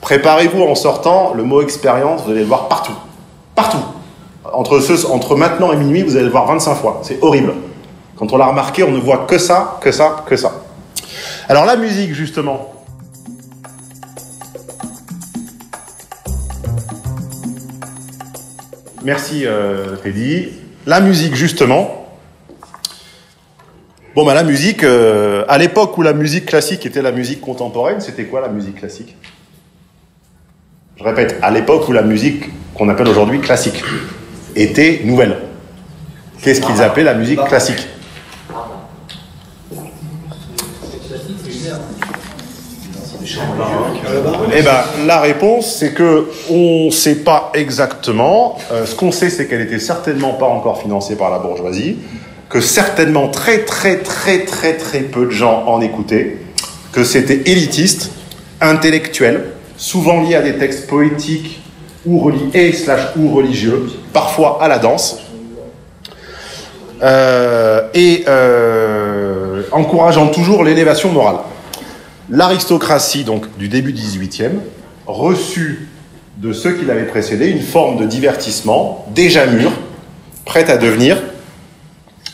Préparez-vous en sortant, le mot expérience, vous allez le voir partout. Partout. Entre maintenant et minuit, vous allez le voir 25 fois. C'est horrible. Quand on l'a remarqué, on ne voit que ça, que ça, que ça. Alors la musique, justement. Merci, Teddy. La musique, justement. La musique, à l'époque où la musique classique était la musique contemporaine, c'était quoi la musique classique? Je répète, à l'époque où la musique qu'on appelle aujourd'hui classique était nouvelle. Qu'est-ce qu'ils appelaient la musique classique? Eh ben, la réponse, c'est que on ne sait pas exactement. Ce qu'on sait, c'est qu'elle était certainement pas encore financée par la bourgeoisie, que certainement très peu de gens en écoutaient, que c'était élitiste, intellectuel, souvent lié à des textes poétiques ou religieux, parfois à la danse, encourageant toujours l'élévation morale. L'aristocratie, donc, du début du XVIIIe, reçut de ceux qui l'avaient précédé une forme de divertissement déjà mûr, prête à devenir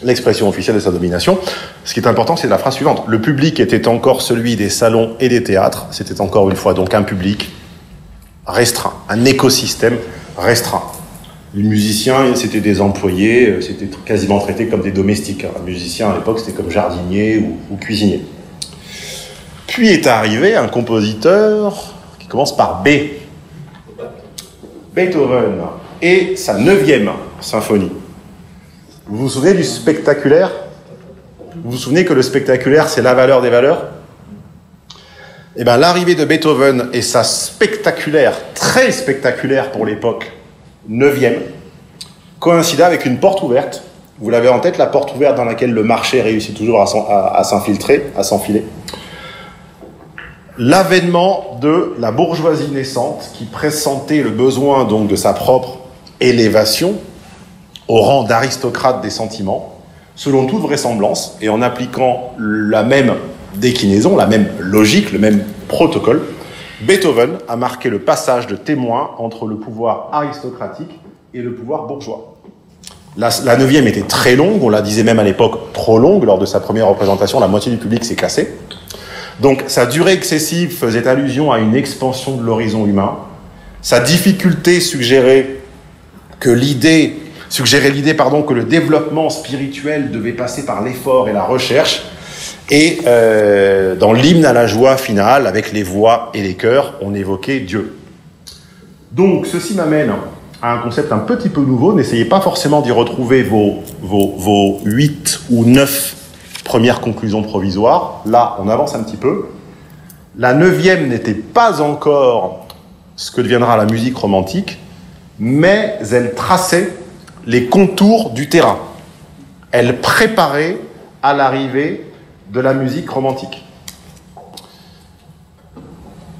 l'expression officielle de sa domination. Ce qui est important, c'est la phrase suivante. Le public était encore celui des salons et des théâtres. C'était encore une fois donc un public restreint, un écosystème restreint. Les musiciens, c'était des employés, c'était quasiment traité comme des domestiques. Un musicien, à l'époque, c'était comme jardinier ou cuisinier. Puis est arrivé un compositeur qui commence par B. Beethoven et sa 9e symphonie. Vous vous souvenez du spectaculaire? Vous vous souvenez que le spectaculaire, c'est la valeur des valeurs? Eh bien, l'arrivée de Beethoven et sa spectaculaire, très spectaculaire pour l'époque, 9e, coïncida avec une porte ouverte. Vous l'avez en tête, la porte ouverte dans laquelle le marché réussit toujours à s'infiltrer, à s'enfiler. L'avènement de la bourgeoisie naissante qui pressentait le besoin donc de sa propre élévation au rang d'aristocrate des sentiments, selon toute vraisemblance, et en appliquant la même déclinaison, la même logique, le même protocole, Beethoven a marqué le passage de témoin entre le pouvoir aristocratique et le pouvoir bourgeois. La 9e était très longue, on la disait même à l'époque trop longue. Lors de sa première représentation, la moitié du public s'est cassé. Donc sa durée excessive faisait allusion à une expansion de l'horizon humain. Sa difficulté suggérait l'idée que le développement spirituel devait passer par l'effort et la recherche. Et dans l'hymne à la joie finale, avec les voix et les chœurs, on évoquait Dieu. Donc ceci m'amène à un concept un petit peu nouveau. N'essayez pas forcément d'y retrouver vos 8 ou 9 premières conclusions provisoires. Là, on avance un petit peu. La 9e n'était pas encore ce que deviendra la musique romantique, mais elle traçait les contours du terrain. Elle préparait à l'arrivée de la musique romantique.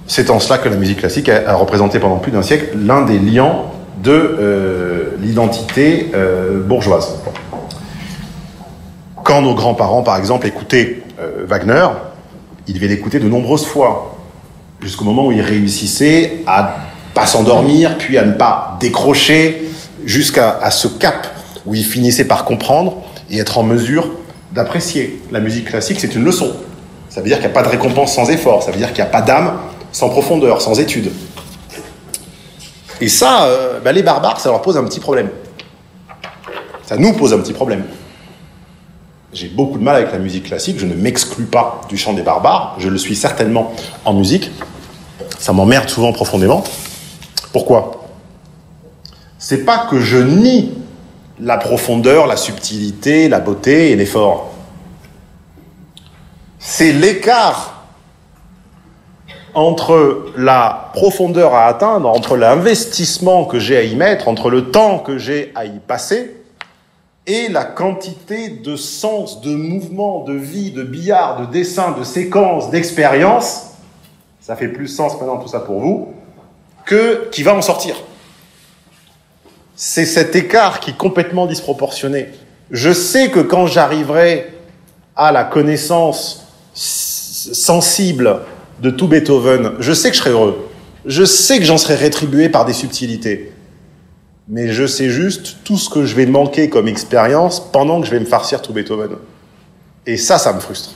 C'est en cela que la musique classique a représenté pendant plus d'un siècle l'un des liants de l'identité bourgeoise. Quand nos grands-parents, par exemple, écoutaient Wagner, ils devaient l'écouter de nombreuses fois, jusqu'au moment où ils réussissaient à pas s'endormir, puis à ne pas décrocher, jusqu'à ce cap où ils finissaient par comprendre et être en mesure d'apprécier. La musique classique, c'est une leçon. Ça veut dire qu'il n'y a pas de récompense sans effort, ça veut dire qu'il n'y a pas d'âme sans profondeur, sans étude. Et ça, les barbares, ça leur pose un petit problème. Ça nous pose un petit problème. J'ai beaucoup de mal avec la musique classique, je ne m'exclus pas du chant des barbares, je le suis certainement en musique. Ça m'emmerde souvent profondément. Pourquoi ? C'est pas que je nie la profondeur, la subtilité, la beauté et l'effort. C'est l'écart entre la profondeur à atteindre, entre l'investissement que j'ai à y mettre, entre le temps que j'ai à y passer, et la quantité de sens, de mouvement, de vie, de billard, de dessin, de séquence, d'expérience, ça fait plus sens maintenant tout ça pour vous, qui va en sortir. C'est cet écart qui est complètement disproportionné. Je sais que quand j'arriverai à la connaissance sensible de tout Beethoven, je sais que je serai heureux. Je sais que j'en serai rétribué par des subtilités. Mais je sais juste tout ce que je vais manquer comme expérience pendant que je vais me farcir tout Beethoven. Et ça me frustre.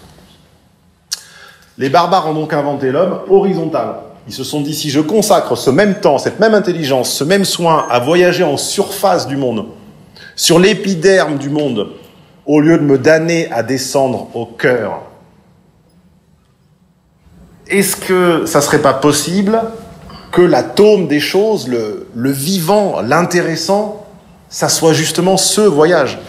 Les barbares ont donc inventé l'homme horizontal. Ils se sont dit, si je consacre ce même temps, cette même intelligence, ce même soin à voyager en surface du monde, sur l'épiderme du monde, au lieu de me damner à descendre au cœur, est-ce que ça serait pas possible que l'atome des choses, le vivant, l'intéressant, ça soit justement ce voyage,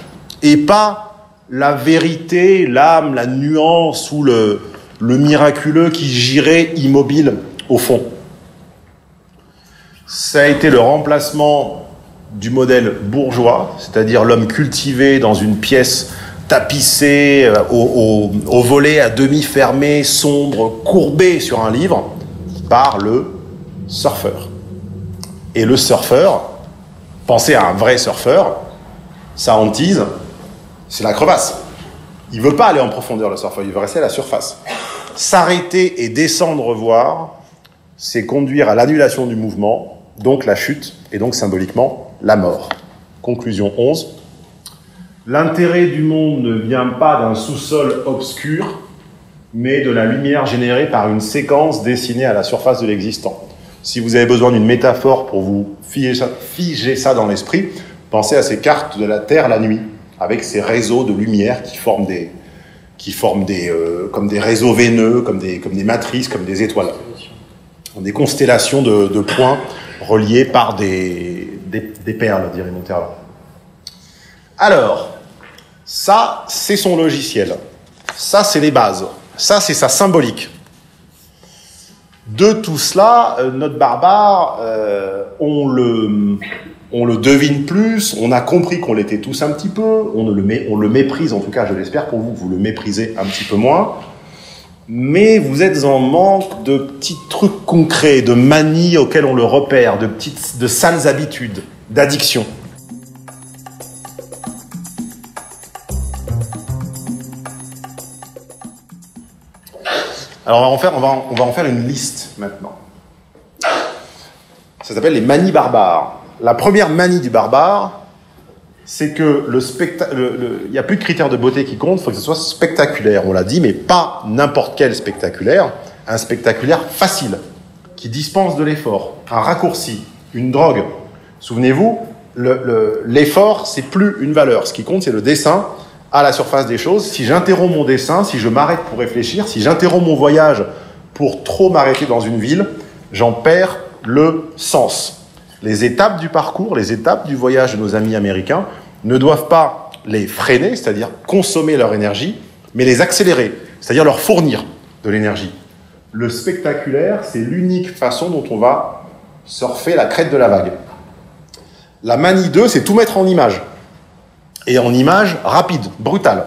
et pas la vérité, l'âme, la nuance ou le miraculeux qui girait immobile au fond. Ça a été le remplacement du modèle bourgeois, c'est-à-dire l'homme cultivé dans une pièce tapissée, au volet à demi fermé, sombre, courbé sur un livre, par le surfeur. Et le surfeur, pensez à un vrai surfeur, sa hantise, c'est la crevasse. Il veut pas aller en profondeur, le surfeur, il veut rester à la surface. S'arrêter et descendre voir, c'est conduire à l'annulation du mouvement, donc la chute, et donc symboliquement la mort. Conclusion 11. L'intérêt du monde ne vient pas d'un sous-sol obscur, mais de la lumière générée par une séquence dessinée à la surface de l'existant. Si vous avez besoin d'une métaphore pour vous figer ça dans l'esprit, pensez à ces cartes de la Terre la nuit, avec ces réseaux de lumière qui forment comme des réseaux veineux, comme des matrices, comme des étoiles. Des constellations de points reliés par des perles, dirait Montherlant. Alors, ça, c'est son logiciel. Ça, c'est les bases. Ça, c'est sa symbolique. De tout cela, notre barbare, on le devine plus, on a compris qu'on l'était tous un petit peu, on le méprise, en tout cas, je l'espère pour vous, vous le méprisez un petit peu moins. Mais vous êtes en manque de petits trucs concrets, de manies auxquelles on le repère, de sales habitudes, d'addictions. Alors on va en faire une liste maintenant. Ça s'appelle les manies barbares. La première manie du barbare, c'est que il n'y a plus de critères de beauté qui comptent, il faut que ce soit spectaculaire. On l'a dit, mais pas n'importe quel spectaculaire. Un spectaculaire facile, qui dispense de l'effort. Un raccourci, une drogue. Souvenez-vous, l'effort, c'est plus une valeur. Ce qui compte, c'est le dessin à la surface des choses. Si j'interromps mon dessin, si je m'arrête pour réfléchir, si j'interromps mon voyage pour trop m'arrêter dans une ville, j'en perds le sens. Les étapes du parcours, les étapes du voyage de nos amis américains ne doivent pas les freiner, c'est-à-dire consommer leur énergie, mais les accélérer, c'est-à-dire leur fournir de l'énergie. Le spectaculaire, c'est l'unique façon dont on va surfer la crête de la vague. La manie 2, c'est tout mettre en image. Et en image rapide, brutale.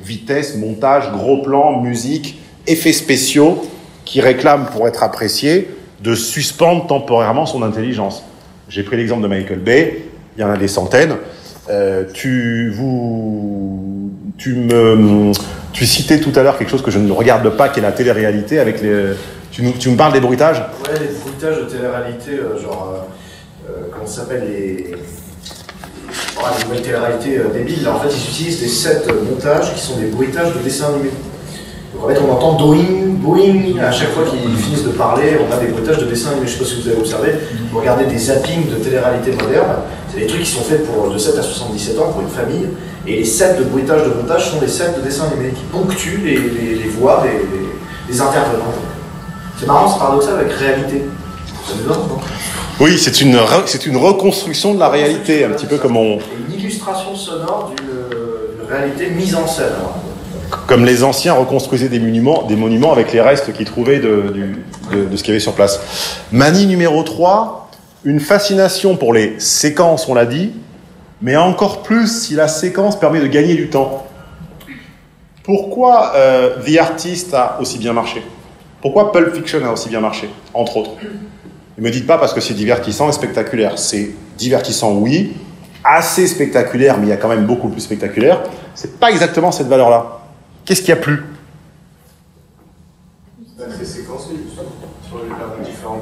Vitesse, montage, gros plan, musique, effets spéciaux qui réclament, pour être appréciés, de suspendre temporairement son intelligence. J'ai pris l'exemple de Michael Bay, il y en a des centaines. Tu citais tout à l'heure quelque chose que je ne regarde pas, qui est la télé-réalité avec les... Tu me parles des bruitages ? Ouais, les bruitages de télé-réalité, comment ça s'appelle, les nouvelles télé-réalités débiles. Là, en fait, ils utilisent des sets montages qui sont des bruitages de dessins animés. Donc en fait, on entend doing, boing, à chaque fois qu'ils finissent de parler, on a des bruitages de dessins animés. Je ne sais pas si vous avez observé, vous regardez des zappings de télé-réalité moderne, c'est des trucs qui sont faits de 7 à 77 ans pour une famille, et les sets de bruitage de montage sont des sets de dessins animés qui ponctuent les voix des intervenants. C'est marrant, c'est paradoxal avec réalité. Ça nous donne, non ? Oui, c'est une reconstruction de la réalité, un petit peu comme on... Une illustration sonore d'une réalité mise en scène. Comme les anciens reconstruisaient des monuments avec les restes qu'ils trouvaient de ce qu'il y avait sur place. Manie numéro 3, une fascination pour les séquences, on l'a dit, mais encore plus si la séquence permet de gagner du temps. Pourquoi The Artist a aussi bien marché ? Pourquoi Pulp Fiction a aussi bien marché, entre autres ? Ne me dites pas parce que c'est divertissant et spectaculaire. C'est divertissant, oui, assez spectaculaire, mais il y a quand même beaucoup plus spectaculaire. C'est pas exactement cette valeur-là. Qu'est-ce qui a plu ? C'est séquencé, justement, sur les différents...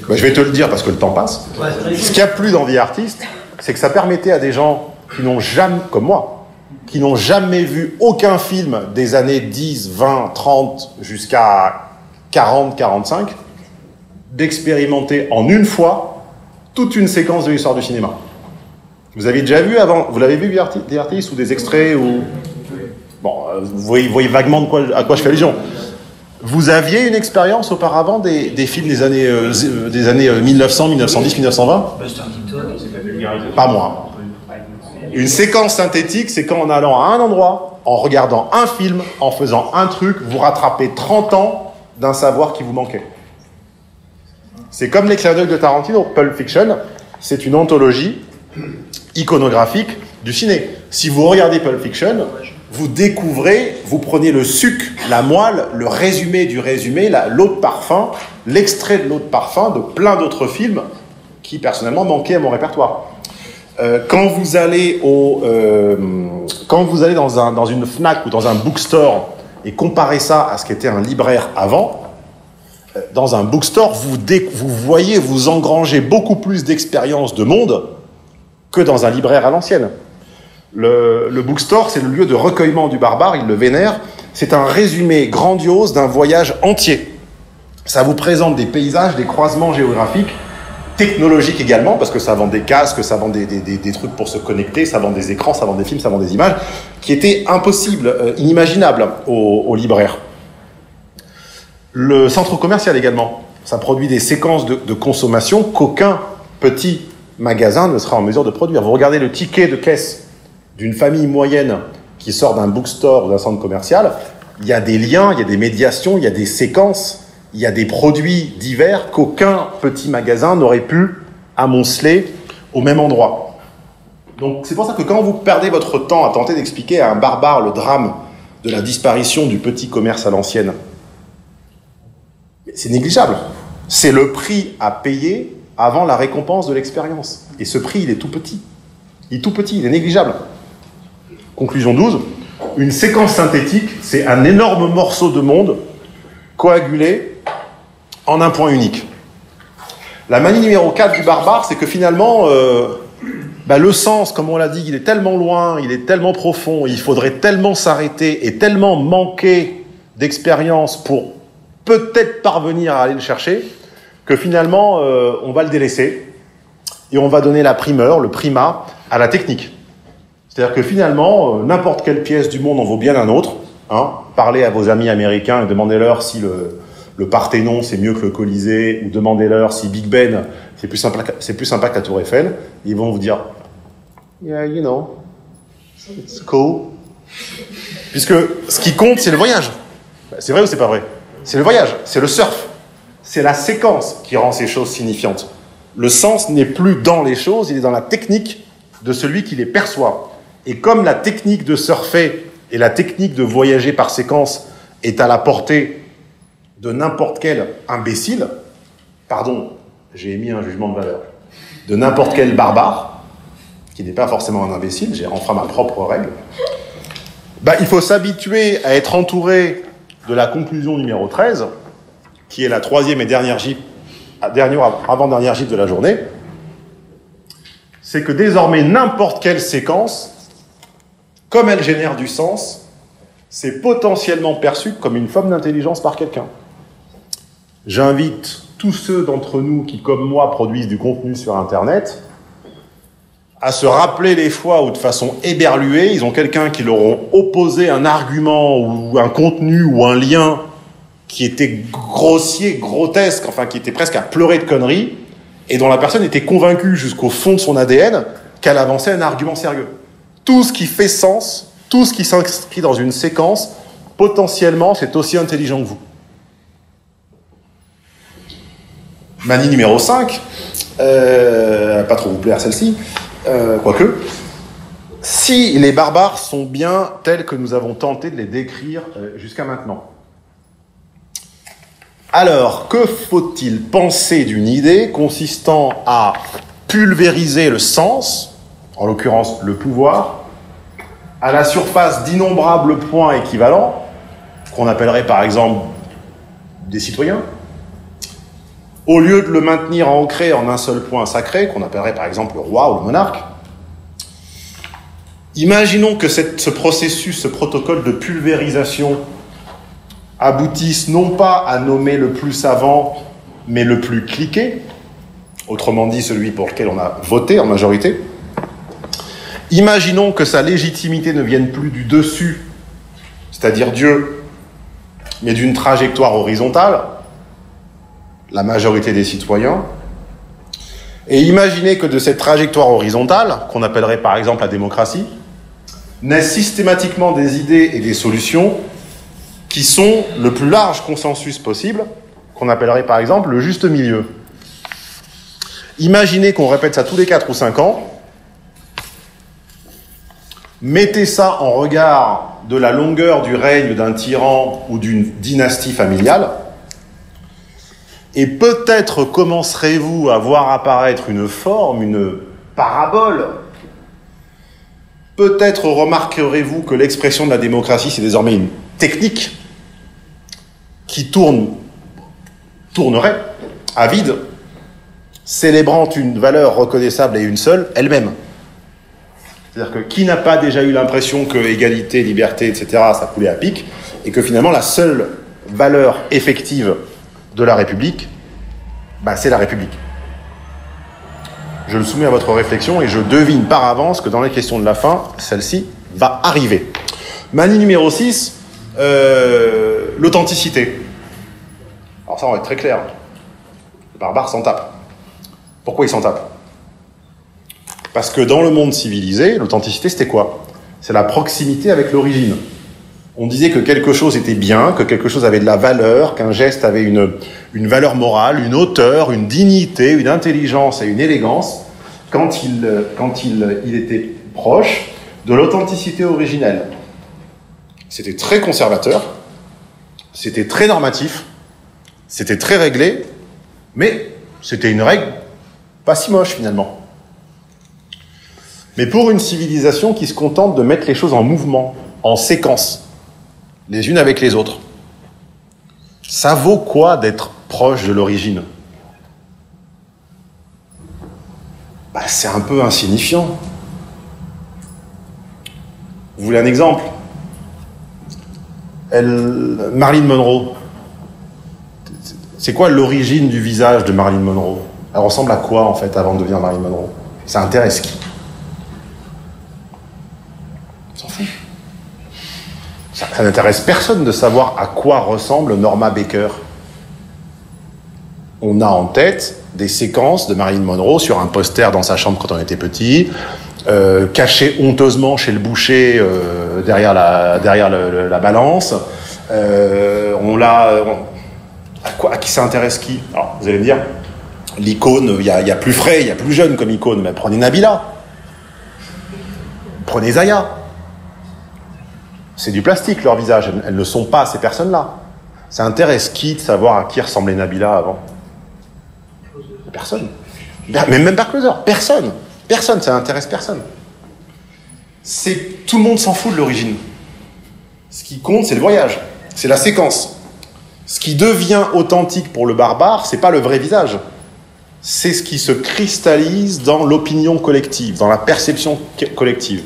Je vais te le dire parce que le temps passe. Ce qui a plu dans The Artist, c'est que ça permettait à des gens qui n'ont jamais, comme moi, qui n'ont jamais vu aucun film des années 10, 20, 30 jusqu'à 40, 45, d'expérimenter en une fois toute une séquence de l'histoire du cinéma. Vous avez déjà vu avant, vous l'avez vu The Artist ou des extraits ou... Bon, vous voyez vaguement à quoi je fais allusion. Vous aviez une expérience auparavant des films des années 1900, 1910, 1920 ? Pas moi. Une séquence synthétique, c'est quand en allant à un endroit, en regardant un film, en faisant un truc, vous rattrapez 30 ans d'un savoir qui vous manquait. C'est comme les clins d'œil de Tarantino. Pulp Fiction, c'est une anthologie iconographique du ciné. Si vous regardez Pulp Fiction, vous découvrez, vous prenez le sucre, la moelle, le résumé du résumé, l'eau de parfum, l'extrait de l'eau de parfum de plein d'autres films qui, personnellement, manquaient à mon répertoire. Quand vous allez dans une Fnac ou dans un bookstore et comparez ça à ce qu'était un libraire avant, dans un bookstore, vous voyez, vous engrangez beaucoup plus d'expérience de monde que dans un libraire à l'ancienne. Le bookstore, c'est le lieu de recueillement du barbare, il le vénère. C'est un résumé grandiose d'un voyage entier. Ça vous présente des paysages, des croisements géographiques, technologiques également, parce que ça vend des casques, ça vend des trucs pour se connecter, ça vend des écrans, ça vend des films, ça vend des images, qui étaient impossibles, inimaginables aux libraires. Le centre commercial également, ça produit des séquences de consommation qu'aucun petit magasin ne sera en mesure de produire. Vous regardez le ticket de caisse d'une famille moyenne qui sort d'un bookstore ou d'un centre commercial, il y a des liens, il y a des médiations, il y a des séquences, il y a des produits divers qu'aucun petit magasin n'aurait pu amonceler au même endroit. Donc c'est pour ça que quand vous perdez votre temps à tenter d'expliquer à un barbare le drame de la disparition du petit commerce à l'ancienne, c'est négligeable. C'est le prix à payer avant la récompense de l'expérience. Et ce prix, il est tout petit. Il est tout petit, il est négligeable. Conclusion 12. Une séquence synthétique, c'est un énorme morceau de monde coagulé en un point unique. La manie numéro 4 du barbare, c'est que finalement, le sens, comme on l'a dit, il est tellement loin, il est tellement profond, il faudrait tellement s'arrêter et tellement manquer d'expérience pour peut-être parvenir à aller le chercher, que finalement, on va le délaisser et on va donner la primeur, le primat, à la technique. C'est-à-dire que finalement, n'importe quelle pièce du monde en vaut bien un autre. Hein. Parlez à vos amis américains et demandez-leur si le Parthénon c'est mieux que le Colisée, ou demandez-leur si Big Ben c'est plus sympa que la Tour Eiffel. Ils vont vous dire yeah, you know, it's cool. Puisque ce qui compte, c'est le voyage. C'est vrai ou c'est pas vrai? C'est le voyage, c'est le surf, c'est la séquence qui rend ces choses signifiantes. Le sens n'est plus dans les choses, il est dans la technique de celui qui les perçoit. Et comme la technique de surfer et la technique de voyager par séquence est à la portée de n'importe quel imbécile, pardon, j'ai émis un jugement de valeur, de n'importe quel barbare, qui n'est pas forcément un imbécile, j'ai enfin ma propre règle, il faut s'habituer à être entouré de la conclusion numéro 13, qui est la troisième et avant-dernière gifle de la journée, c'est que désormais n'importe quelle séquence, comme elle génère du sens, c'est potentiellement perçu comme une forme d'intelligence par quelqu'un. J'invite tous ceux d'entre nous qui, comme moi, produisent du contenu sur Internet, à se rappeler les fois où, de façon éberluée, ils ont quelqu'un qui leur ont opposé un argument ou un contenu ou un lien qui était grossier, grotesque, enfin qui était presque à pleurer de conneries, et dont la personne était convaincue jusqu'au fond de son ADN qu'elle avançait un argument sérieux. Tout ce qui fait sens, tout ce qui s'inscrit dans une séquence, potentiellement, c'est aussi intelligent que vous. Manie numéro 5, pas trop vous plaire celle-ci, quoique, si les barbares sont bien tels que nous avons tenté de les décrire jusqu'à maintenant. Alors, que faut-il penser d'une idée consistant à pulvériser le sens, en l'occurrence le pouvoir, à la surface d'innombrables points équivalents, qu'on appellerait par exemple des citoyens, au lieu de le maintenir ancré en un seul point sacré, qu'on appellerait par exemple le roi ou le monarque? Imaginons que ce processus, ce protocole de pulvérisation aboutisse non pas à nommer le plus savant, mais le plus cliqué, autrement dit celui pour lequel on a voté en majorité. Imaginons que sa légitimité ne vienne plus du dessus, c'est-à-dire Dieu, mais d'une trajectoire horizontale, la majorité des citoyens. Et imaginez que de cette trajectoire horizontale, qu'on appellerait par exemple la démocratie, naissent systématiquement des idées et des solutions qui sont le plus large consensus possible, qu'on appellerait par exemple le juste milieu. Imaginez qu'on répète ça tous les 4 ou 5 ans, mettez ça en regard de la longueur du règne d'un tyran ou d'une dynastie familiale, et peut-être commencerez-vous à voir apparaître une forme, une parabole. Peut-être remarquerez-vous que l'expression de la démocratie, c'est désormais une technique qui tournerait à vide, célébrant une valeur reconnaissable et une seule, elle-même. C'est-à-dire que qui n'a pas déjà eu l'impression que égalité, liberté, etc., ça coulait à pic, et que finalement la seule valeur effective de la République, c'est la République. Je le soumets à votre réflexion et je devine par avance que dans les questions de la fin, celle-ci va arriver. Manie numéro 6, l'authenticité. Alors ça, on va être très clair. Le barbare s'en tape. Pourquoi il s'en tape? Parce que dans le monde civilisé, l'authenticité, c'était quoi? C'est la proximité avec l'origine. On disait que quelque chose était bien, que quelque chose avait de la valeur, qu'un geste avait une valeur morale, une hauteur, une dignité, une intelligence et une élégance quand il était proche de l'authenticité originelle. C'était très conservateur, c'était très normatif, c'était très réglé, mais c'était une règle pas si moche finalement. Mais pour une civilisation qui se contente de mettre les choses en mouvement, en séquence, les unes avec les autres, ça vaut quoi d'être proche de l'origine? bah, c'est un peu insignifiant. Vous voulez un exemple? Marilyn Monroe. C'est quoi l'origine du visage de Marilyn Monroe? Elle ressemble à quoi, en fait, avant de devenir Marilyn Monroe? Ça intéresse qui? On s'en fout. Ça n'intéresse personne de savoir à quoi ressemble Norma Baker. On a en tête des séquences de Marilyn Monroe sur un poster dans sa chambre quand on était petit, caché honteusement chez le boucher derrière la balance. À qui ça intéresse qui? Alors, vous allez me dire, l'icône, il y a plus frais, il y a plus jeune comme icône, mais prenez Nabila. Prenez Zaya. C'est du plastique, leur visage. Elles ne sont pas ces personnes-là. Ça intéresse qui de savoir à qui ressemblait Nabila avant? Personne. Mais même pas Closer. Personne. Personne, ça n'intéresse personne. Tout le monde s'en fout de l'origine. Ce qui compte, c'est le voyage. C'est la séquence. Ce qui devient authentique pour le barbare, c'est pas le vrai visage. C'est ce qui se cristallise dans l'opinion collective, dans la perception collective.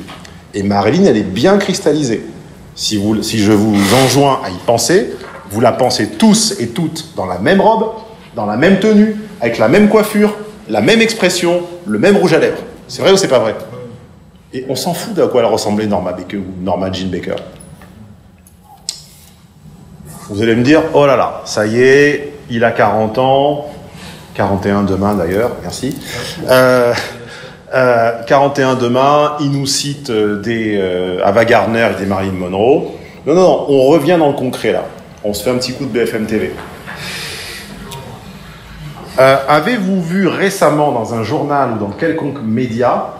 Et Marilyn, elle est bien cristallisée. Si je vous enjoins à y penser, vous la pensez tous et toutes dans la même robe, dans la même tenue, avec la même coiffure, la même expression, le même rouge à lèvres. C'est vrai ou c'est pas vrai? Et on s'en fout d'à quoi elle ressemblait Norma Baker ou Norma Jean Baker. Vous allez me dire, oh là là, ça y est, il a 40 ans, 41 demain d'ailleurs, merci. 41 demain, il nous cite des Ava Gardner et des Marilyn Monroe. Non, on revient dans le concret là. On se fait un petit coup de BFM TV. Avez-vous vu récemment dans un journal ou dans quelconque média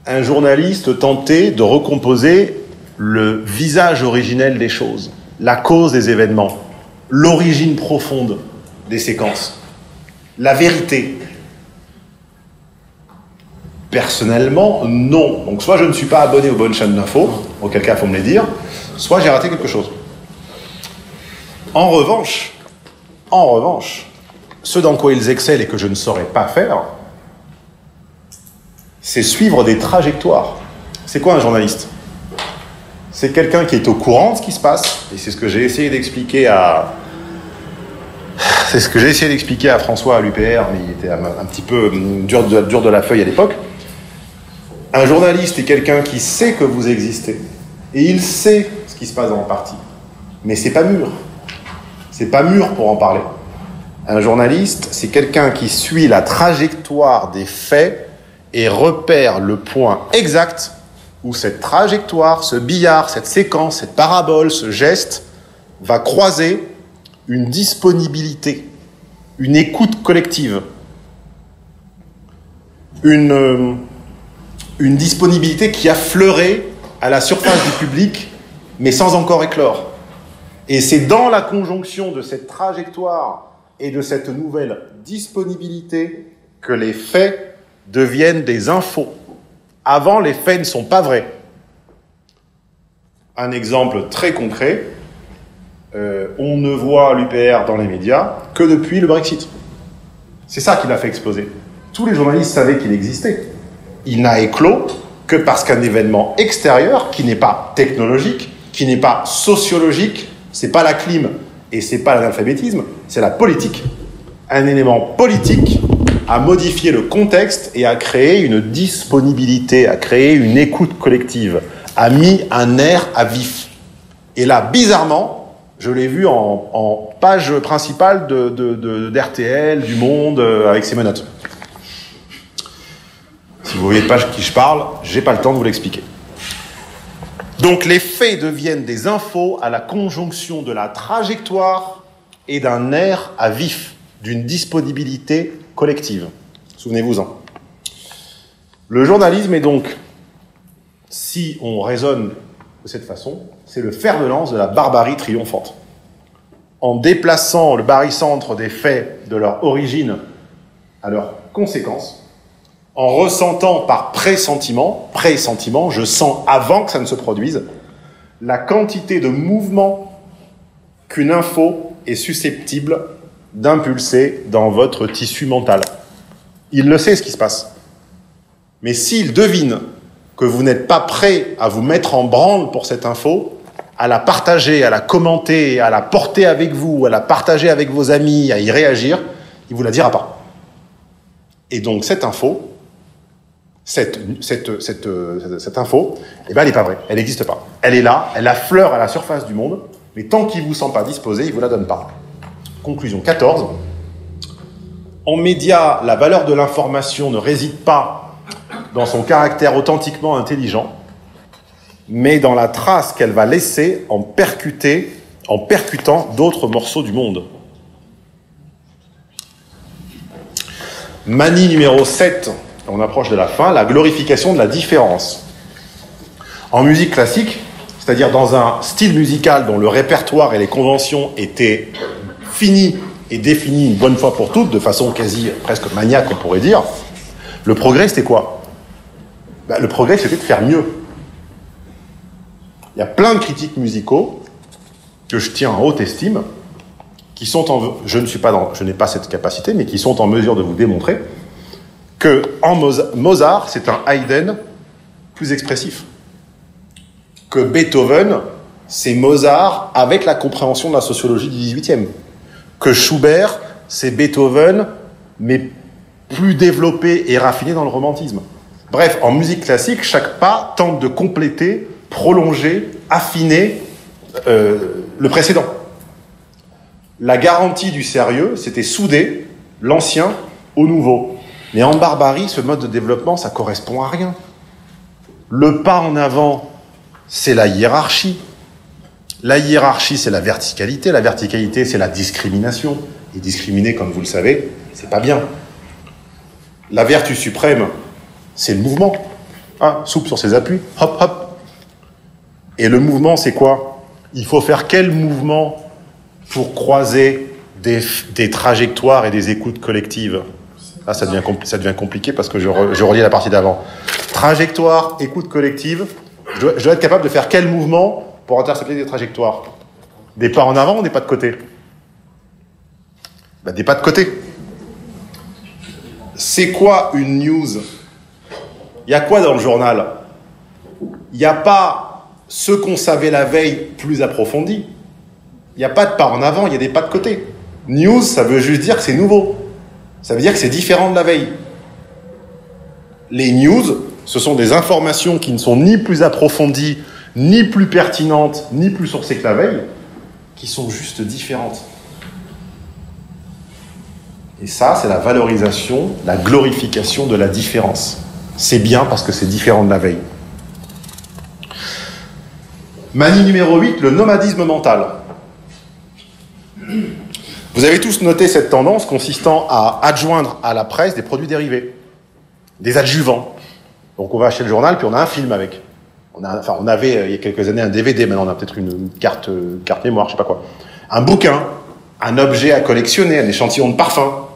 un journaliste tenter de recomposer le visage originel des choses, la cause des événements, l'origine profonde des séquences, la vérité? Personnellement, non. Donc soit je ne suis pas abonné aux bonnes chaînes d'infos, auquel cas il faut me les dire, soit j'ai raté quelque chose. En revanche, ce dans quoi ils excellent et que je ne saurais pas faire, c'est suivre des trajectoires. C'est quoi un journaliste? C'est quelqu'un qui est au courant de ce qui se passe, et c'est ce que j'ai essayé d'expliquer à François à l'UPR, mais il était un petit peu dur de la feuille à l'époque. Un journaliste est quelqu'un qui sait que vous existez, et il sait ce qui se passe dans le parti. Mais c'est pas mûr. C'est pas mûr pour en parler. Un journaliste, c'est quelqu'un qui suit la trajectoire des faits et repère le point exact où cette trajectoire, ce billard, cette séquence, cette parabole, ce geste va croiser une disponibilité, une écoute collective, une disponibilité qui a fleuré à la surface du public, mais sans encore éclore. Et c'est dans la conjonction de cette trajectoire et de cette nouvelle disponibilité que les faits deviennent des infos. Avant, les faits ne sont pas vrais. Un exemple très concret, on ne voit l'UPR dans les médias que depuis le Brexit. C'est ça qui l'a fait exploser. Tous les journalistes savaient qu'il existait. Il n'a éclos que parce qu'un événement extérieur, qui n'est pas technologique, qui n'est pas sociologique, c'est pas la clim et c'est pas l'analphabétisme, c'est la politique. Un élément politique a modifié le contexte et a créé une disponibilité, a créé une écoute collective, a mis un air à vif. Et là, bizarrement, je l'ai vu en page principale d'RTL, du Monde, avec ses menottes. Si vous voyez pas de qui je parle, j'ai pas le temps de vous l'expliquer. Donc les faits deviennent des infos à la conjonction de la trajectoire et d'un air à vif, d'une disponibilité collective. Souvenez-vous-en. Le journalisme est donc, si on raisonne de cette façon, c'est le fer de lance de la barbarie triomphante. En déplaçant le barycentre des faits de leur origine à leurs conséquences, en ressentant par pressentiment, je sens avant que ça ne se produise, la quantité de mouvement qu'une info est susceptible d'impulser dans votre tissu mental. Il le sait ce qui se passe. Mais s'il devine que vous n'êtes pas prêt à vous mettre en branle pour cette info, à la partager, à la commenter, à la porter avec vous, à la partager avec vos amis, à y réagir, il vous la dira pas. Et donc cette info, cette info, eh ben, elle n'est pas vraie, elle n'existe pas. Elle est là, elle affleure à la surface du monde, mais tant qu'il ne vous sent pas disposé, il ne vous la donne pas. Conclusion 14. En médias, la valeur de l'information ne réside pas dans son caractère authentiquement intelligent, mais dans la trace qu'elle va laisser en percutant d'autres morceaux du monde. Manie numéro 7, on approche de la fin, la glorification de la différence. En musique classique, c'est-à-dire dans un style musical dont le répertoire et les conventions étaient finis et définis une bonne fois pour toutes, de façon quasi presque maniaque, on pourrait dire, le progrès, c'était quoi? Le progrès, c'était de faire mieux. Il y a plein de critiques musicaux que je tiens en haute estime, qui sont je n'ai pas cette capacité, mais qui sont en mesure de vous démontrer que en Mozart, c'est un Haydn plus expressif. Que Beethoven, c'est Mozart avec la compréhension de la sociologie du XVIIIe. Que Schubert, c'est Beethoven, mais plus développé et raffiné dans le romantisme. Bref, en musique classique, chaque pas tente de compléter, prolonger, affiner le précédent. La garantie du sérieux, c'était souder l'ancien au nouveau. Mais en barbarie, ce mode de développement, ça correspond à rien. Le pas en avant, c'est la hiérarchie. La hiérarchie, c'est la verticalité. La verticalité, c'est la discrimination. Et discriminer, comme vous le savez, c'est pas bien. La vertu suprême, c'est le mouvement. Souple sur ses appuis, hop, hop. Et le mouvement, c'est quoi? Il faut faire quel mouvement pour croiser des trajectoires et des écoutes collectives? Là, ça devient compliqué parce que je relis la partie d'avant. Trajectoire, écoute collective. Je dois être capable de faire quel mouvement pour intercepter des trajectoires? Des pas en avant ou des pas de côté? Des pas de côté. C'est quoi une news? Il y a quoi dans le journal? Il n'y a pas ce qu'on savait la veille plus approfondi. Il n'y a pas de pas en avant, il y a des pas de côté. News, ça veut juste dire que c'est nouveau. Ça veut dire que c'est différent de la veille. Les news, ce sont des informations qui ne sont ni plus approfondies, ni plus pertinentes, ni plus sourcées que la veille, qui sont juste différentes. Et ça, c'est la valorisation, la glorification de la différence. C'est bien parce que c'est différent de la veille. Manie numéro 8, le nomadisme mental. Vous avez tous noté cette tendance consistant à adjoindre à la presse des produits dérivés, des adjuvants. Donc on va acheter le journal, puis on a un film avec. On avait il y a quelques années un DVD, maintenant on a peut-être une carte mémoire, je sais pas quoi. Un bouquin, un objet à collectionner, un échantillon de parfum.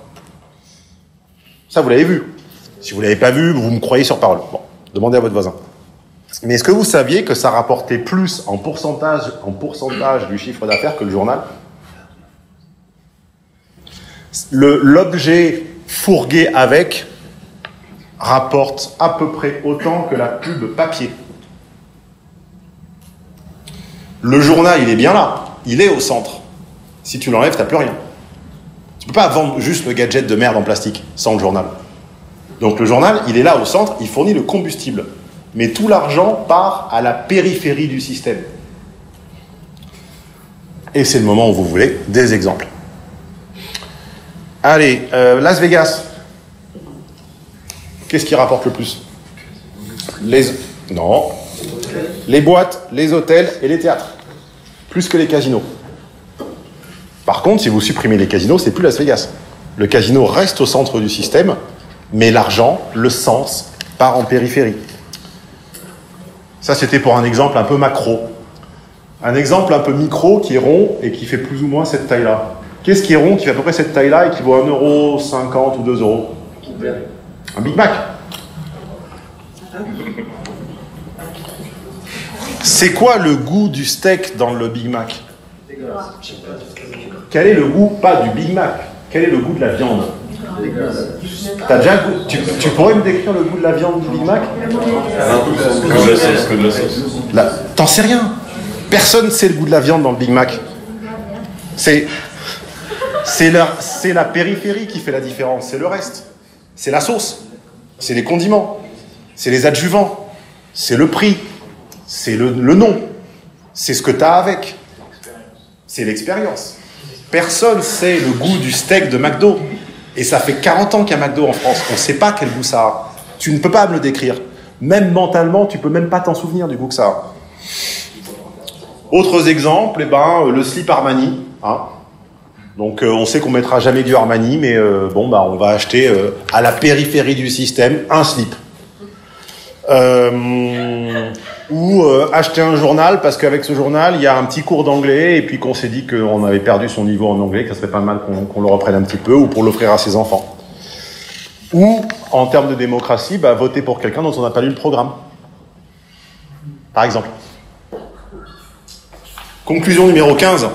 Ça, vous l'avez vu. Si vous l'avez pas vu, vous me croyez sur parole. Bon, demandez à votre voisin. Mais est-ce que vous saviez que ça rapportait plus en pourcentage du chiffre d'affaires que le journal? L'objet fourgué avec rapporte à peu près autant que la pub papier. Le journal, il est bien là. Il est au centre. Si tu l'enlèves, tu n'as plus rien. Tu ne peux pas vendre juste le gadget de merde en plastique sans le journal. Donc le journal, il est là au centre, il fournit le combustible. Mais tout l'argent part à la périphérie du système. Et c'est le moment où vous voulez des exemples. Allez, Las Vegas. Qu'est-ce qui rapporte le plus? Non. Les boîtes, les hôtels et les théâtres. Plus que les casinos. Par contre, si vous supprimez les casinos, c'est plus Las Vegas. Le casino reste au centre du système, mais l'argent, le sens, part en périphérie. Ça, c'était pour un exemple un peu macro. Un exemple un peu micro qui est rond et qui fait plus ou moins cette taille-là. Qu'est-ce qui est rond, qui fait à peu près cette taille-là et qui vaut 1,50 € ou 2 €? Un Big Mac. C'est quoi le goût du steak dans le Big Mac? Quel est le goût, pas du Big Mac, quel est le goût de la viande? T'as déjà tu pourrais me décrire le goût de la viande du Big Mac? T'en sais rien. Personne sait le goût de la viande dans le Big Mac. C'est la périphérie qui fait la différence. C'est le reste. C'est la sauce. C'est les condiments. C'est les adjuvants. C'est le prix. C'est le nom. C'est ce que tu as avec. C'est l'expérience. Personne sait le goût du steak de McDo. Et ça fait 40 ans qu'il y a McDo en France. On ne sait pas quel goût ça a. Tu ne peux pas me le décrire. Même mentalement, tu ne peux même pas t'en souvenir du goût que ça a. Autres exemples, le slip Armani. Hein. Donc on sait qu'on ne mettra jamais du Armani, mais on va acheter à la périphérie du système un slip. Ou acheter un journal parce qu'avec ce journal il y a un petit cours d'anglais et puis qu'on s'est dit qu'on avait perdu son niveau en anglais, que ça serait pas mal qu'on le reprenne un petit peu, ou pour l'offrir à ses enfants. Ou en termes de démocratie, voter pour quelqu'un dont on n'a pas lu le programme, par exemple. Conclusion numéro 15.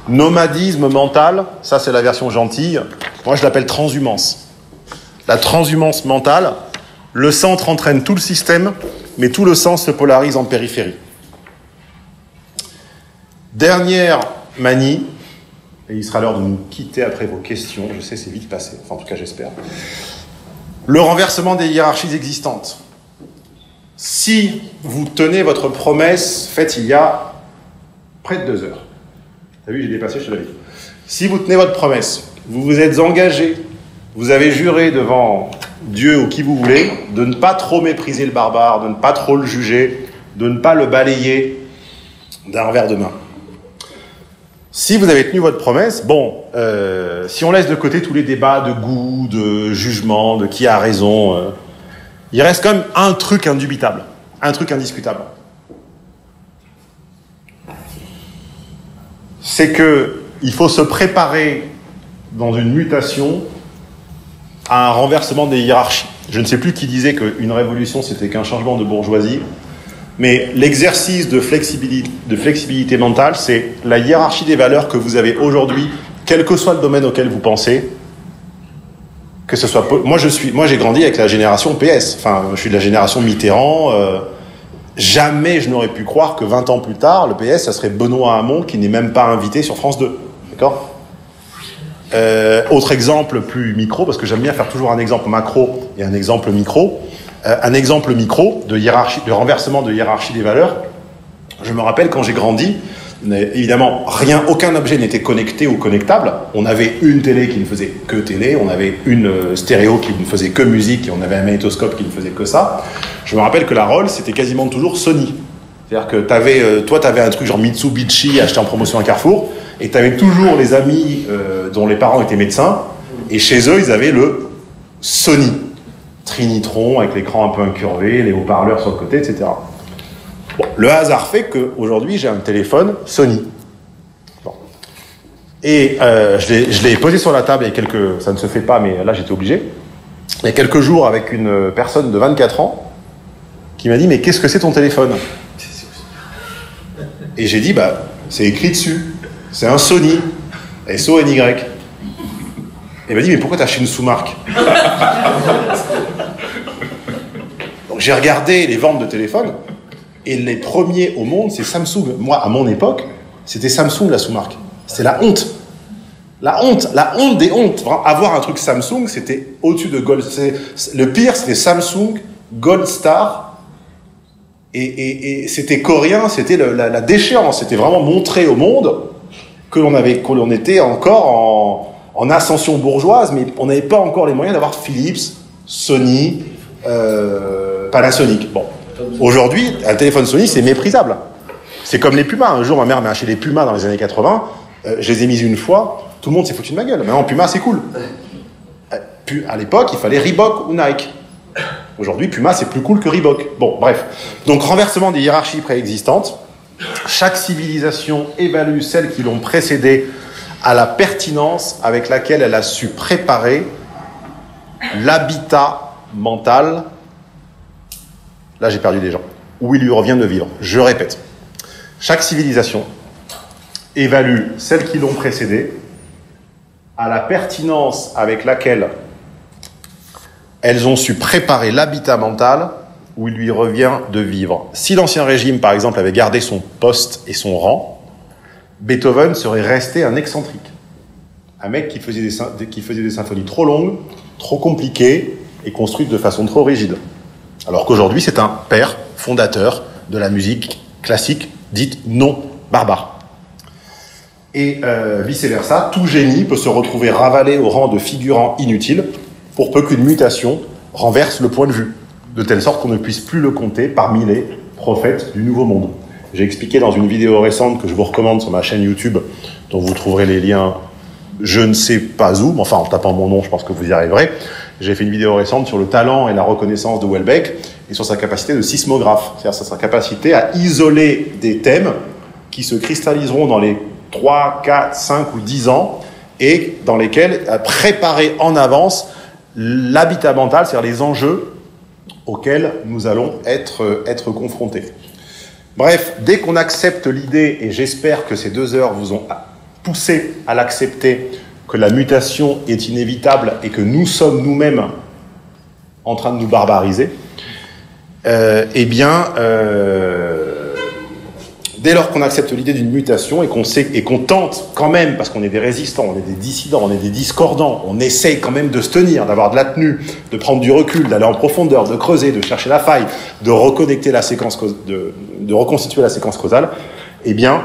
Nomadisme mental, ça c'est la version gentille, moi je l'appelle transhumance. La transhumance mentale, le centre entraîne tout le système, mais tout le sens se polarise en périphérie. Dernière manie, et il sera l'heure de nous quitter après vos questions, je sais c'est vite passé, enfin en tout cas j'espère. Le renversement des hiérarchies existantes. Si vous tenez votre promesse faite il y a près de 2 heures, t'as vu, j'ai dépassé, je te l'avais dit. Si vous tenez votre promesse, vous vous êtes engagé, vous avez juré devant Dieu ou qui vous voulez, de ne pas trop mépriser le barbare, de ne pas trop le juger, de ne pas le balayer d'un revers de main. Si vous avez tenu votre promesse, si on laisse de côté tous les débats de goût, de jugement, de qui a raison, il reste quand même un truc indubitable, un truc indiscutable. C'est que il faut se préparer dans une mutation à un renversement des hiérarchies. Je ne sais plus qui disait qu'une révolution, c'était qu'un changement de bourgeoisie, mais l'exercice de flexibilité mentale, c'est la hiérarchie des valeurs que vous avez aujourd'hui, quel que soit le domaine auquel vous pensez, que ce soit... Moi, j'ai grandi avec la génération PS, enfin, je suis de la génération Mitterrand, jamais je n'aurais pu croire que 20 ans plus tard, le PS, ça serait Benoît Hamon, qui n'est même pas invité sur France 2, d'accord ? Autre exemple plus micro, parce que j'aime bien faire toujours un exemple macro et un exemple micro. Un exemple micro de renversement de hiérarchie des valeurs. Je me rappelle quand j'ai grandi, évidemment, aucun objet n'était connecté ou connectable. On avait une télé qui ne faisait que télé, on avait une stéréo qui ne faisait que musique et on avait un magnétoscope qui ne faisait que ça. Je me rappelle que la Rolls, c'était quasiment toujours Sony. C'est-à-dire que toi, t'avais un truc genre Mitsubishi acheté en promotion à Carrefour, et tu avais toujours les amis dont les parents étaient médecins, et chez eux, ils avaient le Sony. Trinitron, avec l'écran un peu incurvé, les haut-parleurs sur le côté, etc. Bon, le hasard fait qu'aujourd'hui, j'ai un téléphone Sony. Bon. Et je l'ai posé sur la table, ça ne se fait pas, mais là, j'étais obligé. Il y a quelques jours, avec une personne de 24 ans, qui m'a dit « Mais qu'est-ce que c'est ton téléphone ?» Et j'ai dit, c'est écrit dessus. C'est un Sony. S-O-N-Y. Et il m'a dit, mais pourquoi t'as acheté une sous-marque? Donc j'ai regardé les ventes de téléphones, et les premiers au monde, c'est Samsung. Moi, à mon époque, c'était Samsung la sous-marque. C'était la honte. La honte des hontes. Avoir un truc Samsung, c'était au-dessus de Gold. Le pire, c'était Samsung, Gold Star. Et c'était coréen, c'était la déchéance, c'était vraiment montrer au monde que l'on était encore en ascension bourgeoise, mais on n'avait pas encore les moyens d'avoir Philips, Sony, Panasonic. Bon, aujourd'hui, un téléphone Sony, c'est méprisable. C'est comme les Pumas. Un jour, ma mère m'a acheté des Pumas dans les années 80, je les ai mises une fois, tout le monde s'est foutu de ma gueule. Maintenant, Puma, c'est cool. À l'époque, il fallait Reebok ou Nike. Aujourd'hui, Puma, c'est plus cool que Reebok. Bon, bref. Donc, renversement des hiérarchies préexistantes. Chaque civilisation évalue celles qui l'ont précédée à la pertinence avec laquelle elle a su préparer l'habitat mental. Là, j'ai perdu des gens. Où il lui revient de vivre. Je répète. Chaque civilisation évalue celles qui l'ont précédée à la pertinence avec laquelle elles ont su préparer l'habitat mental où il lui revient de vivre. Si l'Ancien Régime, par exemple, avait gardé son poste et son rang, Beethoven serait resté un excentrique. Un mec qui faisait des symphonies trop longues, trop compliquées et construites de façon trop rigide. Alors qu'aujourd'hui, c'est un père fondateur de la musique classique dite non barbare. Et vice-versa, tout génie peut se retrouver ravalé au rang de figurant inutile pour peu qu'une mutation renverse le point de vue, de telle sorte qu'on ne puisse plus le compter parmi les prophètes du Nouveau Monde. J'ai expliqué dans une vidéo récente que je vous recommande sur ma chaîne YouTube, dont vous trouverez les liens je ne sais pas où, mais enfin en tapant mon nom, je pense que vous y arriverez. J'ai fait une vidéo récente sur le talent et la reconnaissance de Houellebecq et sur sa capacité de sismographe, c'est-à-dire sa capacité à isoler des thèmes qui se cristalliseront dans les 3, 4, 5 ou 10 ans et dans lesquels préparer en avance l'habitat mental, c'est-à-dire les enjeux auxquels nous allons être confrontés. Bref, dès qu'on accepte l'idée, et j'espère que ces 2 heures vous ont poussé à l'accepter, que la mutation est inévitable et que nous sommes nous-mêmes en train de nous barbariser, dès lors qu'on accepte l'idée d'une mutation et qu'on tente quand même, parce qu'on est des résistants, on est des dissidents, on est des discordants, on essaye quand même de se tenir, d'avoir de la tenue, de prendre du recul, d'aller en profondeur, de creuser, de chercher la faille, de reconnecter la séquence, de reconstituer la séquence causale, eh bien,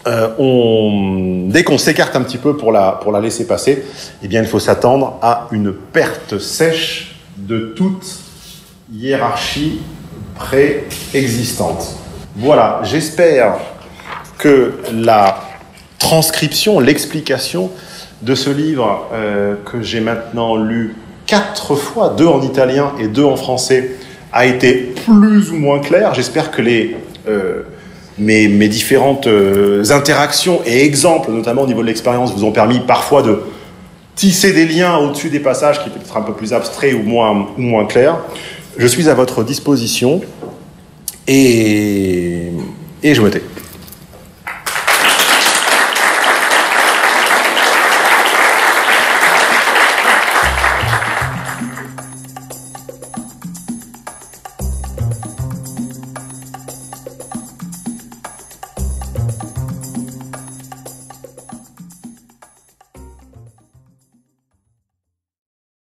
dès qu'on s'écarte un petit peu pour la laisser passer, eh bien, il faut s'attendre à une perte sèche de toute hiérarchie préexistante. Voilà, j'espère que la transcription, l'explication de ce livre que j'ai maintenant lu 4 fois, 2 en italien et 2 en français, a été plus ou moins claire. J'espère que mes différentes interactions et exemples, notamment au niveau de l'expérience, vous ont permis parfois de tisser des liens au-dessus des passages qui étaient peut-être un peu plus abstraits ou moins clairs. Je suis à votre disposition et je me tais.